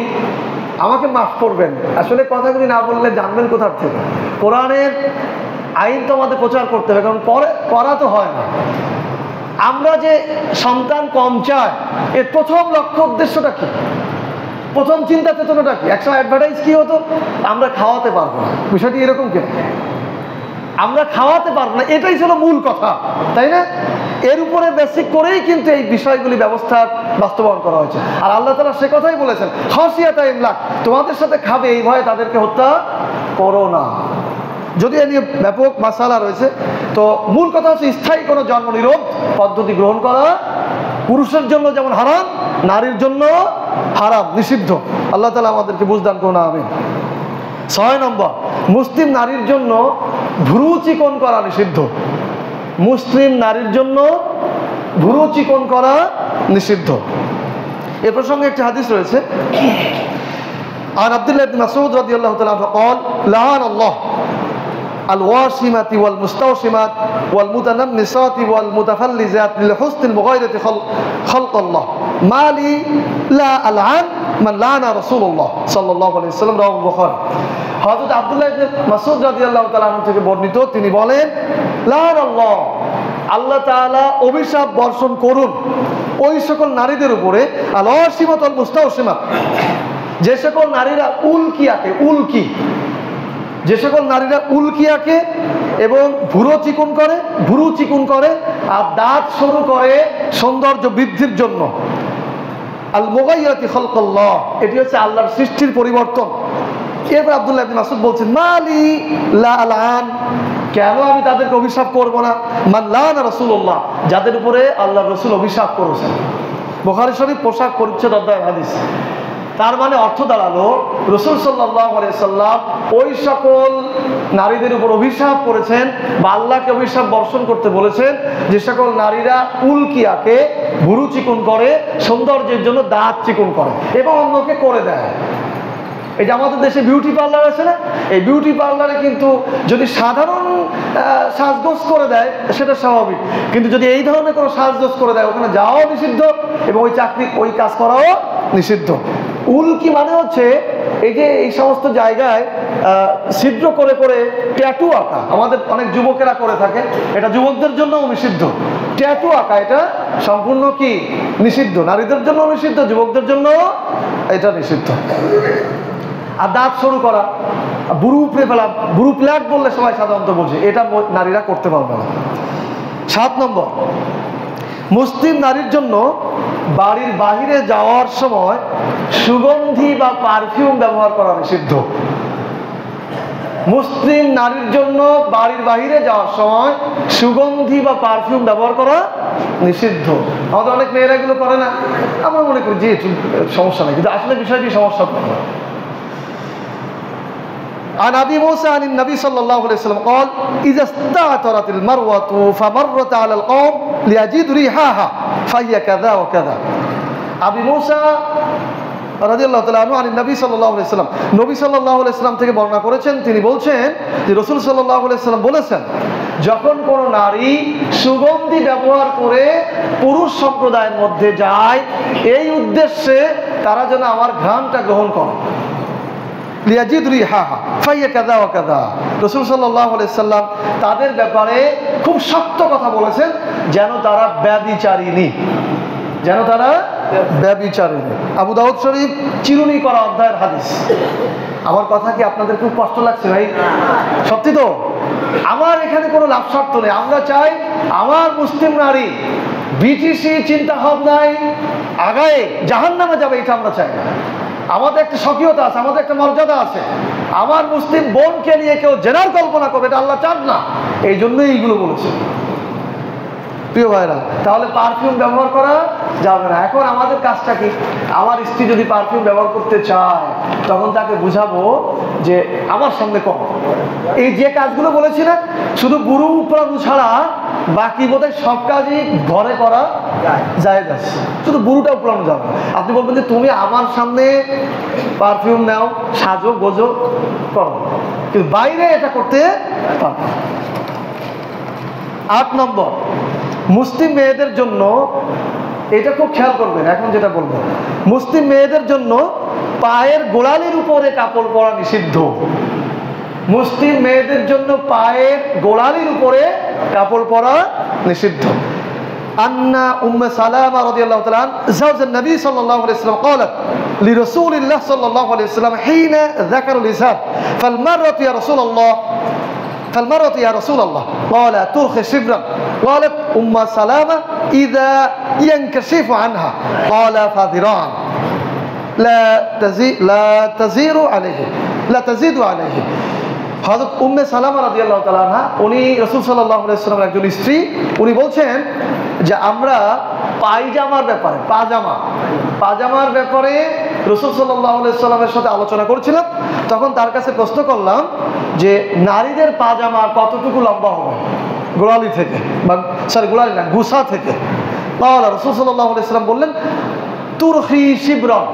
আমাকে মাফ করবেন, আসলে কথাগুলি না বললে জানবেন কোথার থেকে? কোরআনের আইন তো আমাদের প্রচার করতে হবে, কারণ করা তো হয় না। আমরা যে সন্তান কম চাই, এর প্রথম লক্ষ্য উদ্দেশ্যটা কি? প্রথম চিন্তা চেতনাটা কি? একসময় অ্যাডভার্টাইজ কি হতো? আমরা খাওয়াতে পারবো না। বিষয়টি এরকম কেন? আমরা খাওয়াতে পারবো না, এটাই ছিল মূল কথা, তাই না? এর উপরে বেসিক করেই কিন্তু এই বিষয়গুলি ব্যবস্থা বাস্তবায়ন করা হয়েছে। আর আল্লাহ তাআলা সে কথাই বলেছেন খাশিয়াতা ইমলাক, তোমাদের সাথে খাবে এই ভয়ে তাদেরকে হত্যা করো না। যদি এ নিয়ে ব্যাপক মাসালা রয়েছে, তো মূল কথা হচ্ছে স্থায়ী কোনো জন্ম নিরোধ পদ্ধতি গ্রহণ করা পুরুষের জন্য যেমন হারাম, নারীর জন্য হারাম, নিষিদ্ধ। আল্লাহ তাআলা আমাদেরকে বুঝদান করুন, আমিন। 6 নম্বর, মুসলিম নারীর জন্য ভ্রু চিকন করা নিষিদ্ধ। মুসলিম নারীর জন্য ভ্রু চিকন করা নিষিদ্ধ। এ প্রসঙ্গে একটি হাদিস রয়েছে, আর আব্দুল্লাহ ইবনে মাসউদ রাদিয়াল্লাহু তাআলা قال لعن الله الواشمات والمستوشمات والمتنمصات والمتفلجات لحسن المغايرة خلق الله ما لي لا ألعن من لعن رسول الله صلى الله عليه وسلم رواه البخاري। হযরত আব্দুল্লাহ ইবনে মাসউদ রাদিয়াল্লাহু তাআলা আনহু থেকে বর্ণিত, তিনি বলেন লাআন আল্লাহ, আল্লাহ তাআলা অভিশাপ বর্ষণ করুন ওই সকল নারীদের উপরে আল ওয়াশিমাত ওয়াল মুস্তাওশিমাত, যে সকল নারীরা উল্কি আঁকে, উল্কি, যে সকল নারীরা উল্কি আঁকে এবং ভুরু চিকুন করে আর দাঁত সরু করে সৌন্দর্য বৃদ্ধির জন্য। আল মুগাইয়াতি খালকাল্লাহ, এটি হচ্ছে আল্লাহর সৃষ্টির পরিবর্তন। এরপর আব্দুল্লাহ ইবনে মাসউদ বলছেন মালি লা আলআন, কেন আমি তাদেরকে অভিশাপ করব না? মান লানা রাসূলুল্লাহ, যাদের উপরে আল্লাহর রাসূল অভিশাপ করেছেন। বুখারী শরীফ পোশাক পরিচ্ছদ অধ্যায়ের হাদিস। তার মানে অর্থ দাঁড়ালো রাসূল সাল্লাল্লাহু আলাইহি সাল্লাম ওই সকল নারীদের উপর অভিশাপ করেছেন বা আল্লাহকে অভিশাপ বর্ষণ করতে বলেছেন যে সকল নারীরা উল্কি আঁকে, ভুরু চিকন করে, সৌন্দর্যের জন্য দাঁত চিকন করে এবং অন্যকে করে দেয়। এই যে আমাদের দেশে বিউটি পার্লার আছে না, এই বিউটি পার্লারে কিন্তু যদি সাধারণ সাজগোজ করে দেয় সেটা স্বাভাবিক, কিন্তু যদি এই ধরনের কোনো সাজগোজ করে দেয় ওখানে যাওয়াও নিষিদ্ধ এবং ওই কাজ করাও নিষিদ্ধ। উল্কি মানে হচ্ছে এই যে এই সমস্ত জায়গায় ছিদ্র করে করে ট্যাটু আঁকা, আমাদের অনেক যুবকেরা করে থাকে, এটা যুবকদের জন্যও নিষিদ্ধ। ট্যাটু আঁকা এটা সম্পূর্ণ কি নিষিদ্ধ, নারীদের জন্য নিষিদ্ধ, যুবকদের জন্য এটা নিষিদ্ধ। আর দাঁত সরু করা, বুড়ু উপড়ে ফেলা, বুড়ু প্ল্যাট বললে সবাই সাধারণত বোঝে, এটা নারীরা করতে পারবে না। 7 নম্বর, মুসলিম নারীর জন্য বাড়ির বাহিরে যাওয়ার সময় সুগন্ধি বা পারফিউম ব্যবহার করা নিষিদ্ধ। মুসলিম নারীর জন্য বাড়ির বাহিরে যাওয়ার সময় সুগন্ধি বা পারফিউম ব্যবহার করা নিষিদ্ধ। আমাদের অনেক মেয়েরা এগুলো করে না, আমরা মনে করি যে সমস্যা নেই, কিন্তু আসলে বিষয়টি সমস্যা। عن أبي موسى عن النبي صلى الله عليه وسلم قال إذا استعطرت المروة فمرت على القوم ليجدوا ريحها فهي كذا وكذا। আবু মুসা রাদিয়াল্লাহু তাআলা আনহু নবী সাল্লাল্লাহু আলাইহি ওয়াসাল্লাম, নবী সাল্লাল্লাহু আলাইহি ওয়াসাল্লাম থেকে বর্ণনা করেছেন, তিনি বলছেন যে রাসূল সাল্লাল্লাহু আলাইহি ওয়াসাল্লাম বলেছেন যখন কোন নারী সুগন্ধি ব্যবহার করে পুরুষ সম্প্রদায়ের মধ্যে যায় এই উদ্দেশ্যে তারা যেন আমার ঘ্রাণটা গ্রহণ করে, লিয়াজিদ রিহাহা ফাইয়া কাযা ওয়া কাযা। রাসূল সাল্লাল্লাহু আলাইহি ওয়াসাল্লাম তাদের ব্যাপারে খুব শক্ত কথা বলেছেন যেন তারা ব্যভিচারিণী, যেন তারা ব্যভিচারিণী। আবু দাউদ শরীফ চিরুনি করা অধ্যায়ের হাদিস। আমার কথা কি আপনাদের খুব কষ্ট লাগছে ভাই? সত্যি তো, আমার এখানে কোনো লাভ স্বার্থ নেই। আমরা চাই আমার মুসলিম নারী বিটিসি চিন্তা ভাবনায় আগায় জাহান্নামে যাবে, এটা আমরা চাই না। আমাদের একটা স্বকীয়তা আছে, আমাদের একটা মর্যাদা আছে। আমার মুসলিম বোনকে নিয়ে কেউ জেনার কল্পনা করবে, এটা আল্লাহ চান না। এই জন্যই এইগুলো বলেছে। প্রিয় ভাইরা, তাহলে পারফিউম ব্যবহার করা যাবে না। এখন আমাদের কাজটা কি? আমার স্ত্রী যদি পারফিউম ব্যবহার করতে চায়, তখন তাকে বুঝাবো যে আমার সামনে কম। এই যে কাজগুলো বলেছি না, শুধু বুড়ো উপরানো ছাড়া বাকি বোধহয় সব কাজই ঘরে করা যায় যাচ্ছে, শুধু বুড়োটা উপরানো যাবে। আপনি বলবেন যে তুমি আমার সামনে পারফিউম নাও, সাজো গোজো করো, কিন্তু বাইরে এটা করতে পারবে। 8 নম্বর, মুসলিম মেয়েদের জন্য, এটা খুব খেয়াল করবেন, এখন যেটা বলবো, মুসলিম মেয়েদের জন্য পায়ের গোড়ালির উপরে কাপড় পরা নিষিদ্ধ। মুসলিম মেয়েদের জন্য পায়ের গোড়ালির উপরে কাপড় পরা নিষিদ্ধ। আন্না উম্মে সালামা রাদিয়াল্লাহু তাআলা জাওজান নবী সাল্লাল্লাহু আলাইহি ওয়াসাল্লাম قالت لرسول الله صلى الله عليه وسلم حين ذكر الإزار فالمرأة يا رسول الله فالمرأة يا رسول الله قال ترخي شبرا. قالت أم سلامة إذا ينكشف عنها قال فذراعا لا تزيد عليه. হযরত উম্মে সালামা রাদিয়াল্লাহু তাআলা আনহা, উনি রাসূল সাল্লাল্লাহু আলাইহি ওয়াসাল্লামের একজন স্ত্রী, উনি বলছেন যে আমরা পায়জামার ব্যাপারে, পাজামার ব্যাপারে রাসূল সাল্লাল্লাহু আলাইহি ওয়াসাল্লামের সাথে আলোচনা করছিলাম। তখন তার কাছে প্রশ্ন করলাম যে নারীদের পাজামা কতটুকু লম্বা হবে গোড়ালি থেকে, বা গোড়ালি না, গুসা থেকে। তাহলে রাসূল সাল্লাল্লাহু আলাইহি ওয়াসাল্লাম বললেন তুরহি শিবরান,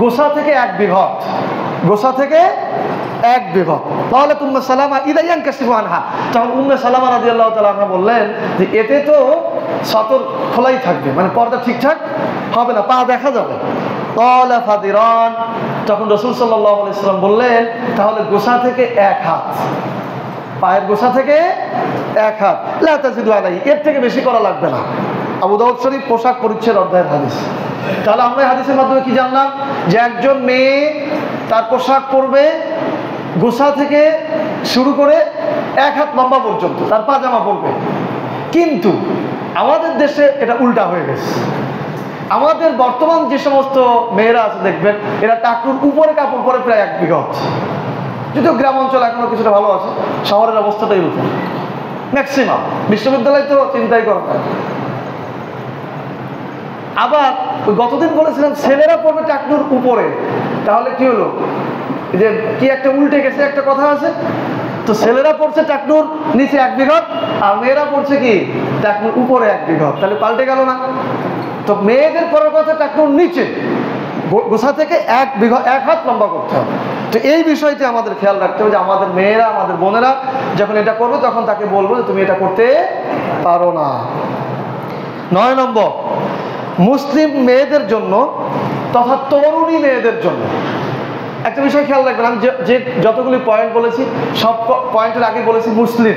গোসা থেকে 1 বিঘত, গোসা থেকে 1 বিঘত। তাহলে উম্মে সালামা ইদা ইয়ানকাশিফু আনহা, তখন উম্মে সালামা রাদিয়াল্লাহু তাআলা আনহা বললেন যে এতে তো সতর খোলাই থাকবে, মানে পর্দা ঠিকঠাক হবে না, পা দেখা যাবে। ক্বালা ফাদিরান, তখন রাসূল সাল্লাল্লাহু আলাইহি ওয়াসাল্লাম বললেন তাহলে গোসা থেকে 1 হাত, পায়ের গোসা থেকে 1 হাত, লা তাজিদু আলাইহি, এর থেকে বেশি করা লাগবে না। আবু দাউদ শরীফ পোশাক পরিচ্ছদ অধ্যায়ের হাদিস। তাহলে আমরা হাদিসের মাধ্যমে কি জানলাম? যে একজন মেয়ে তার পোশাক পরবে গোসা থেকে শুরু করে 1 হাত লম্বা পর্যন্ত তার পাজামা পরবে। কিন্তু আমাদের দেশে এটা উল্টা হয়ে গেছে। আমাদের বর্তমান যে সমস্ত মেয়েরা আছে দেখবেন, এরা টাকুর উপরে কাপড় পরে প্রায় 1 বিঘত। যদিও গ্রাম অঞ্চল এখনো কিছুটা ভালো আছে, শহরের অবস্থাটাই রূপ ম্যাক্সিমাম। বিশ্ববিদ্যালয় তো চিন্তাই করা হয়। আবার গতদিন বলেছিলাম ছেলেরা পড়বে টাকনুর উপরে, তাহলে কি হলো? যে কি একটা উল্টে গেছে, একটা কথা আছে তো, ছেলেরা পড়ছে টাকনুর নিচে 1 বিঘত, আর মেয়েরা পড়ছে কি টাকনুর উপরে 1 বিঘত, তাহলে পাল্টে গেল না? তো মেয়েদের পড়ার কথা টাকনুর নিচে, গোসা থেকে 1 হাত লম্বা করতে হবে। তো এই বিষয়টি আমাদের খেয়াল রাখতে হবে যে আমাদের মেয়েরা, আমাদের বোনেরা যখন এটা করবে তখন তাকে বলবো যে তুমি এটা করতে পারো না। 9 নম্বর, মুসলিম মেয়েদের জন্য তথা তরুণী মেয়েদের জন্য একটা বিষয় খেয়াল রাখবেন। আমি যে যতগুলি পয়েন্ট বলেছি সব পয়েন্টের আগে বলেছি মুসলিম,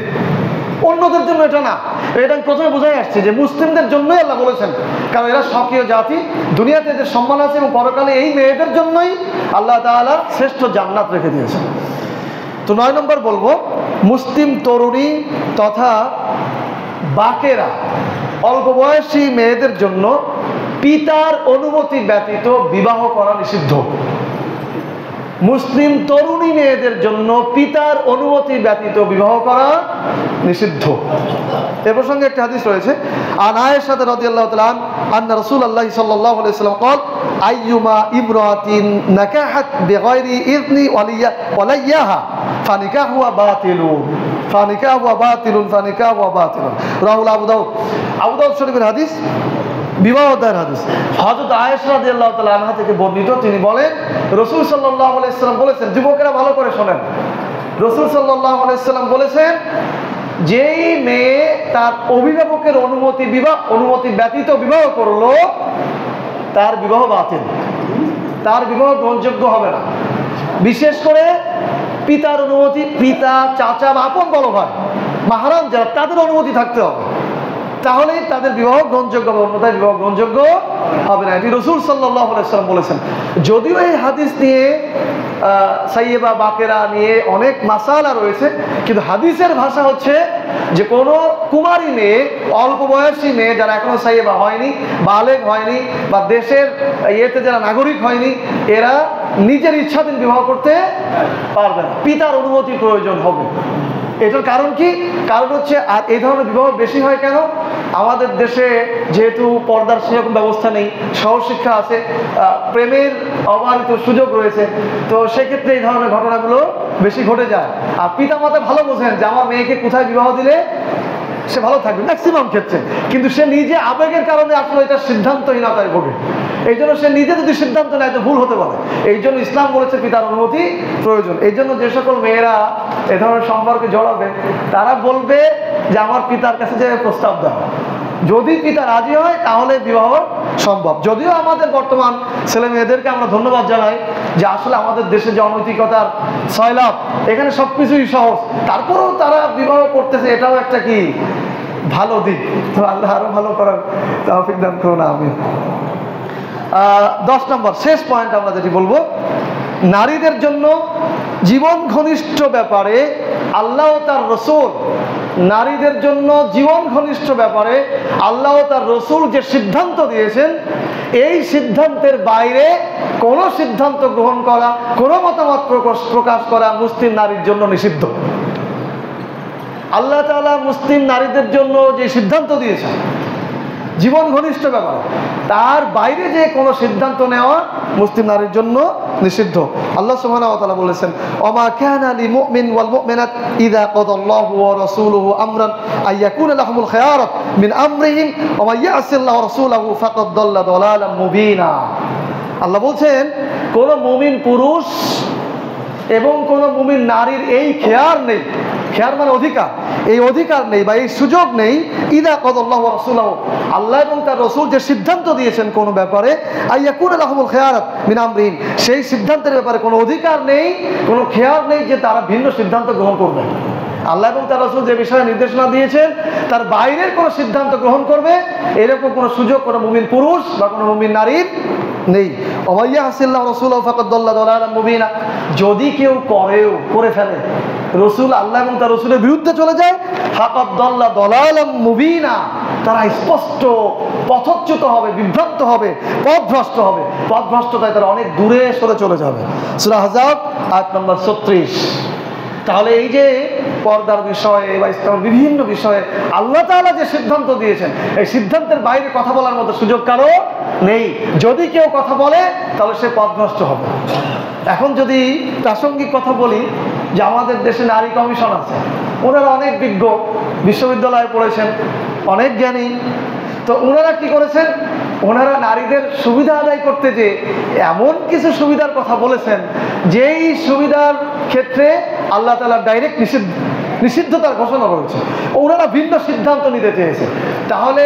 অন্যদের জন্য এটা না। এটা আমি প্রথমে বোঝাই আসছি যে মুসলিমদের জন্যই আল্লাহ বলেছেন, কারণ এরা স্বকীয় জাতি, দুনিয়াতে এদের সম্মান আছে, এবং পরকালে এই মেয়েদের জন্যই আল্লাহ তাআলা শ্রেষ্ঠ জান্নাত রেখে দিয়েছেন। তো 9 নম্বর বলবো, মুসলিম তরুণী তথা বাকেরা অল্প বয়সী মেয়েদের জন্য পিতার অনুমতি ব্যতীত বিবাহ করা নিষিদ্ধ। মুসলিম তরুণী মেয়েদের জন্য পিতার অনুমতি ব্যতীত বিবাহ করা নিষিদ্ধ। এ প্রসঙ্গে একটা হাদিস রয়েছে, আন আয়েশা রাদিয়াল্লাহু তাআলা আন্না রাসূলুল্লাহ সাল্লাল্লাহু আলাইহি ওয়াসাল্লাম قال আইয়ুমা ইমরাতিন নাকাহাত বিগাইরি ইযনি ওয়ালিয়াহা ফানিকাহুয়া বাতিলুন রাহুল আবু দাউদ শরীফের হাদিস, বিবাহ অধ্যায়ের হাদিস। হযরত আয়েশা রাদিয়াল্লাহু তাআলা আনহা থেকে বর্ণিত, তিনি বলেন রাসূল সাল্লাল্লাহু আলাইহি ওয়াসাল্লাম বলেছেন, যুবকেরা ভালো করে শোনেন, রাসূল সাল্লাল্লাহু আলাইহি ওয়াসাল্লাম বলেছেন যেই মেয়ে তার অভিভাবকের অনুমতি ব্যতীত বিবাহ করলো তার বিবাহ বাতিল, তার বিবাহ গ্রহণযোগ্য হবে না। বিশেষ করে পিতার অনুমতি, পিতা, চাচা বা আপন বড় ভাই, মাহরাম যারা, তাদের অনুমতি থাকতে হবে। তাহলেই তাদের বিবাহ গ্রহণযোগ্য হবে, অন্যথায় বিবাহ গ্রহণযোগ্য হবে না। এটি রাসূল সাল্লাল্লাহু আলাইহি ওয়াসাল্লাম বলেছেন। যদিও এই হাদিস নিয়ে সাইয়েবা বাকেরা নিয়ে অনেক মাসালা রয়েছে, কিন্তু হাদিসের ভাষা হচ্ছে যে কোনো কুমারী মেয়ে, অল্প বয়সী মেয়ে যারা এখনো সাইয়েবা হয়নি, বালেগ হয়নি, বা দেশের ইয়েতে যারা নাগরিক হয়নি, এরা নিজের ইচ্ছাধীন বিবাহ করতে পারবে না, পিতার অনুমতি প্রয়োজন হবে। এটার কারণ কি? কারণ হচ্ছে, আর এই ধরনের বিবাহ বেশি হয় কেন? আমাদের দেশে যেহেতু পর্দার সেরকম ব্যবস্থা নেই, সহশিক্ষা আছে, প্রেমের অবারিত সুযোগ রয়েছে, তো সেক্ষেত্রে এই ধরনের ঘটনাগুলো বেশি ঘটে যায়। আর পিতা মাতা ভালো বোঝেন যে আমার মেয়েকে কোথায় বিবাহ দিলে সে ভালো থাকবে ম্যাক্সিমাম ক্ষেত্রে, কিন্তু সে নিজে আবেগের কারণে আসলে এটা সিদ্ধান্তহীনতায় ভোগে। এই জন্য সে নিজে যদি সিদ্ধান্ত নেয় তো ভুল হতে পারে। এই জন্য ইসলাম বলেছে পিতার অনুমতি প্রয়োজন। এই জন্য যে সকল মেয়েরা এ ধরনের সম্পর্কে জড়াবে তারা বলবে যে আমার পিতার কাছে যে প্রস্তাব দেওয়া, যদি পিতা রাজি হয় তাহলে বিবাহ সম্ভব। যদিও আমাদের বর্তমান ছেলে মেয়েদেরকে আমরা ধন্যবাদ জানাই যে আসলে আমাদের দেশে যে অনৈতিকতার সয়লাভ, এখানে সব কিছুই সহজ, তারপরেও তারা বিবাহ করতেছে, এটাও একটা কি ভালো দিক। তো আল্লাহ আরো ভালো করার তৌফিক দান করুন, আমিন। 10 নম্বর শেষ পয়েন্ট আমরা যেটি বলবো, নারীদের জন্য জীবন ঘনিষ্ঠ ব্যাপারে আল্লাহ ও তার রসুল, নারীদের জন্য জীবন ঘনিষ্ঠ ব্যাপারে আল্লাহ ও তার রসুল যে সিদ্ধান্ত দিয়েছেন, এই সিদ্ধান্তের বাইরে কোনো সিদ্ধান্ত গ্রহণ করা, কোনো মতামত প্রকাশ করা মুসলিম নারীর জন্য নিষিদ্ধ। আল্লাহ তাআলা মুসলিম নারীদের জন্য যে সিদ্ধান্ত দিয়েছেন জীবন ঘনিষ্ঠ ব্যাপার, তার বাইরে যে কোনো সিদ্ধান্ত নেওয়া মুসলিম নারীর জন্য নিষিদ্ধ। আল্লাহ সুবহানাহু ওয়া তাআলা বলেছেন, ওমা কানা লিলমুমিন ওয়াল মুমিনাত ইযা কাদাল্লাহু ওয়া রাসূলুহু আমরান আইয়াকুনা লাহুমুল খায়ারাত মিন আমরিহিম ওয়া মান ইয়াসিল্লাহু ওয়া রাসূলুহু ফাকাদ দাল্লা দালালাম মুবিনা। আল্লাহ বলছেন, কোন মুমিন পুরুষ এবং কোন মুমিন নারীর এই খেয়ার নেই, খেয়ার মানে অধিকার, এই অধিকার নেই বা এই সুযোগ নেই, ইযা কাদাল্লাহু ওয়া রাসূলুহু, আল্লাহ এবং তার রাসূল যে সিদ্ধান্ত দিয়েছেন কোন ব্যাপারে, আইয়াকুনা লাহুমুল খায়ারাত মিন আমরিহিম, সেই সিদ্ধান্তের ব্যাপারে কোনো অধিকার নেই, কোনো খেয়ার নেই যে তারা ভিন্ন সিদ্ধান্ত গ্রহণ করবে। আল্লাহ এবং তার রাসূল যে বিষয়ে নির্দেশনা দিয়েছেন তার বাইরের কোনো সিদ্ধান্ত গ্রহণ করবে এরকম কোনো সুযোগ কোনো মুমিন পুরুষ বা কোনো মুমিন নারীর নেই। ওমাইয়া হাসিল্লাহ রাসূলুহু ফাকাদ দাল্লা দালালাম মুবিনা, যদি কেউ করে ফেলে, রাসূল আল্লাহ এবং তার রাসূলের বিরুদ্ধে চলে যায়, ফাকাদ দাল্লা দালালাম মুবিনা, তারা স্পষ্ট পথচ্যুত হবে, বিভ্রান্ত হবে, পথভ্রষ্ট হবে, পথভ্রষ্টতায় তারা অনেক দূরে সরে চলে যাবে। সূরা আহজাব আয়াত নম্বর 36। তাহলে এই যে পর্দার বিষয়ে বা ইসলামের বিভিন্ন বিষয়ে আল্লাহ তাআলা যে সিদ্ধান্ত দিয়েছেন, এই সিদ্ধান্তের বাইরে কথা বলার মতো সুযোগ কারো নেই। যদি কেউ কথা বলে তাহলে সে পথভ্রষ্ট হবে। এখন যদি প্রাসঙ্গিক কথা বলি, যে আমাদের দেশে নারী কমিশন আছে, ওনারা অনেক বিজ্ঞ, বিশ্ববিদ্যালয়ে পড়েছেন, অনেক জ্ঞানী, তো ওনারা কি করেছেন, ওনারা নারীদের সুবিধা আদায় করতে যে এমন কিছু সুবিধার কথা বলেছেন যেই সুবিধার ক্ষেত্রে আল্লাহ তাআলা ডাইরেক্ট নিষিদ্ধতার ঘোষণা করেছে, ওনারা ভিন্ন সিদ্ধান্ত নিতে চেয়েছে। তাহলে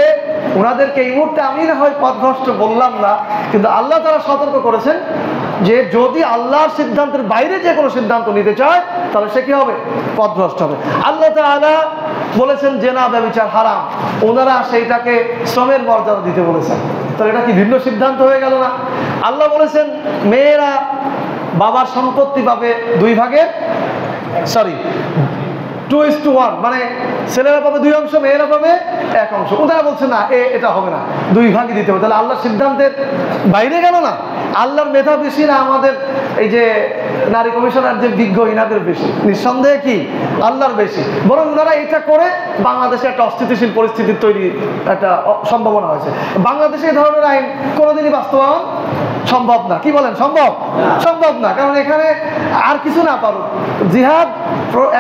ওনাদেরকে এই মুহূর্তে আমি না হয় পথভ্রষ্ট বললাম না, কিন্তু আল্লাহ তাআলা সতর্ক করেছেন যে যদি আল্লাহর সিদ্ধান্তের বাইরে যে কোনো সিদ্ধান্ত নিতে চায় তাহলে সে কি হবে, পথভ্রষ্ট হবে। আল্লাহ তাআলা বলেছেন জেনা ব্যভিচার হারাম, ওনারা সেইটাকে শ্রমের মর্যাদা দিতে বলেছেন, তাহলে এটা কি ভিন্ন সিদ্ধান্ত হয়ে গেল না? আল্লাহ বলেছেন মেয়েরা বাবার সম্পত্তি পাবে 2 ভাগের 2:1, মানে ছেলেরা পাবে 2 অংশ, মেয়েরা পাবে 1 অংশ। ওনারা বলছে না, এটা হবে না, 2 ভাগই দিতে হবে। তাহলে আল্লাহর সিদ্ধান্তের বাইরে গেল না? আল্লাহর মেধা বেশি না আমাদের এই যে নারী কমিশনার যে বিজ্ঞ, ইনাদের বেশি? নিঃসন্দেহে কি আল্লাহর বেশি। বরং ওনারা এটা করে বাংলাদেশে একটা অস্থিতিশীল পরিস্থিতির তৈরি একটা সম্ভাবনা হয়েছে। বাংলাদেশে এই ধরনের আইন কোনোদিনই বাস্তবায়ন সম্ভব না। কি বলেন, সম্ভব? সম্ভব না। কারণ এখানে আর কিছু না পারুক, জিহাদ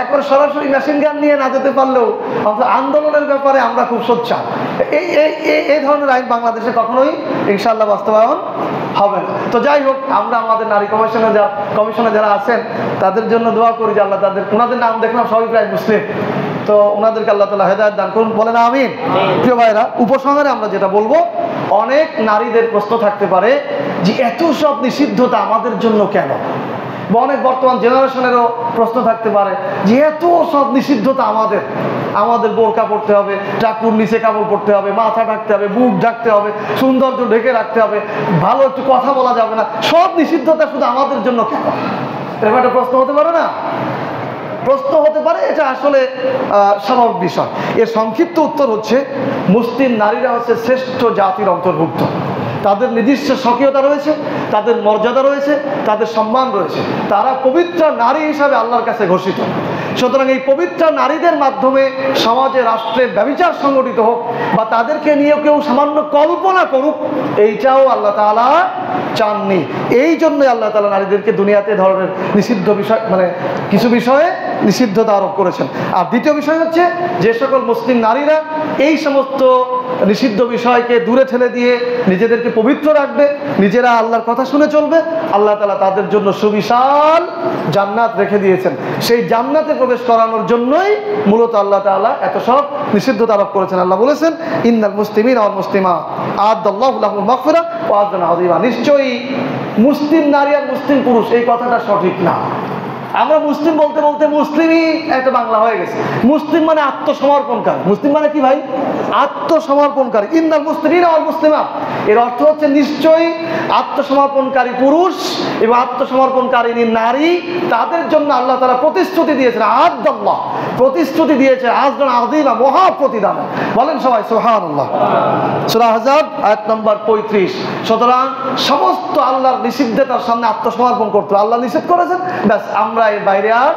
একবার সরাসরি মেশিন গান নিয়ে না যেতে পারলেও আন্দোলনের ব্যাপারে আমরা খুব সোচ্চার। এই ধরনের আইন বাংলাদেশে কখনোই ইনশাআল্লাহ বাস্তবায়ন হবে না। তো যাই হোক, আমরা আমাদের নারী কমিশনে যারা আছেন তাদের জন্য দোয়া করি যে আল্লাহ ওনাদের নাম দেখলাম সবাই প্রায় মুসলিম, তো ওনাদেরকে আল্লাহ তাআলা হেদায়েত দান করুন, বলেন আমিন। প্রিয় ভাইরা, উপসংহারে আমরা যেটা বলবো, অনেক নারীদের প্রশ্ন থাকতে পারে যে এত সব নিষিদ্ধতা আমাদের জন্য কেন, বা অনেক বর্তমান জেনারেশনেরও প্রশ্ন থাকতে পারে যে এত সব নিষিদ্ধতা আমাদের, আমাদের বোরকা পড়তে হবে, টাকুর নিচে কাপড় পড়তে হবে, মাথা ঢাকতে হবে, বুক ঢাকতে হবে, সৌন্দর্য ঢেকে রাখতে হবে, ভালো একটু কথা বলা যাবে না। সব নিষিদ্ধতা শুধু আমাদের জন্য কেন? এরকম একটা প্রশ্ন হতে পারে না? প্রশ্ন হতে পারে, এটা আসলে স্বাভাবিক বিষয়। এর সংক্ষিপ্ত উত্তর হচ্ছে, মুসলিম নারীরা হচ্ছে শ্রেষ্ঠ জাতির অন্তর্ভুক্ত। তাদের নিজস্ব স্বকীয়তা রয়েছে, তাদের মর্যাদা রয়েছে, তাদের সম্মান রয়েছে। তারা পবিত্র নারী হিসাবে আল্লাহর কাছে ঘোষিত। সুতরাং এই পবিত্র নারীদের মাধ্যমে সমাজে, রাষ্ট্রে ব্যভিচার সংগঠিত হোক বা তাদেরকে নিয়ে কেউ সামান্য কল্পনা করুক, এইটাও আল্লাহ তাআলা চাননি। এই জন্যই আল্লাহ তাআলা নারীদেরকে দুনিয়াতে ধরনের নিষিদ্ধ বিষয়, মানে কিছু বিষয়ে নিষিদ্ধতা আরোপ করেছেন। আর দ্বিতীয় বিষয় হচ্ছে, যে সকল মুসলিম নারীরা এই সমস্ত নিষিদ্ধ বিষয়কে দূরে ঠেলে দিয়ে নিজেদেরকে পবিত্র রাখবে, নিজেরা আল্লাহর কথা শুনে চলবে, আল্লাহ তাআলা তাদের জন্য সুবিশাল জান্নাত রেখে দিয়েছেন। সেই জান্নাতে প্রবেশ করানোর জন্যই মূলত আল্লাহ তাআলা এত সব নিষিদ্ধতা আরোপ করেছেন। আল্লাহ বলেছেন, ইন্নাল মুসলিমিনা ওয়াল মুসলিমাত আ'আদাল্লাহু লাহুম মাগফিরা ওয়া আজরান আযীমা। নিশ্চয়ই মুসলিম নারী আর মুসলিম পুরুষ, এই কথাটা সঠিক না। আমরা মুসলিম বলতে বলতে মুসলিমই একটা বাংলা হয়ে গেছে। মুসলিম মানে আত্মসমর্পণকারী। মুসলিম মানে কি ভাই? আত্মসমর্পণকারী। ইন্নাল মুসলিমিনা ওয়াল মুসলিমাত, এর অর্থ হচ্ছে নিশ্চয়ই আত্মসমর্পণকারী পুরুষ এবং আত্মসমর্পণকারিণী নারী, তাদের জন্য আল্লাহ তাআলা প্রতিশ্রুতি দিয়েছেন। আ'আদাল্লাহ, প্রতিশ্রুতি দিয়েছে, আজরান আযীমা, মহা প্রতিদান। বলেন সবাই সুবহানাল্লাহ। সূরা আহজাব আয়াত নম্বর 35। সুতরাং সমস্ত আল্লাহর নিষিদ্ধতার সামনে আত্মসমর্পণ করতে, আল্লাহ নিষেধ করেছেন, ব্যাস আমরা এর বাইরে আর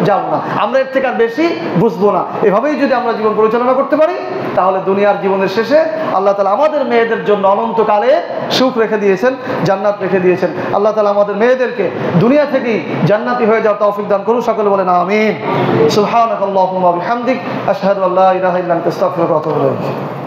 যাব না, আমরা এর থেকে আর বেশি বুঝবো না। এভাবেই যদি আমরা জীবন পরিচালনা করতে পারি, তাহলে দুনিয়ার জীবনের শেষে আল্লাহ তাআলা আমাদের মেয়েদের জন্য অনন্তকালে সুখ রেখে দিয়েছেন, জান্নাত রেখে দিয়েছেন। আল্লাহ তাআলা আমাদের মেয়েদেরকে দুনিয়া থেকেই জান্নাতি হয়ে যাওয়ার তৌফিক দান করুন। সকলে বলেন আমিন। সুবহানাকাল্লাহুম্মা ওয়া বিহামদিক, আশহাদু আল্লা ইলাহা ইল্লা আনতা, আস্তাগফিরুকা ওয়া আতুবু ইলাইক।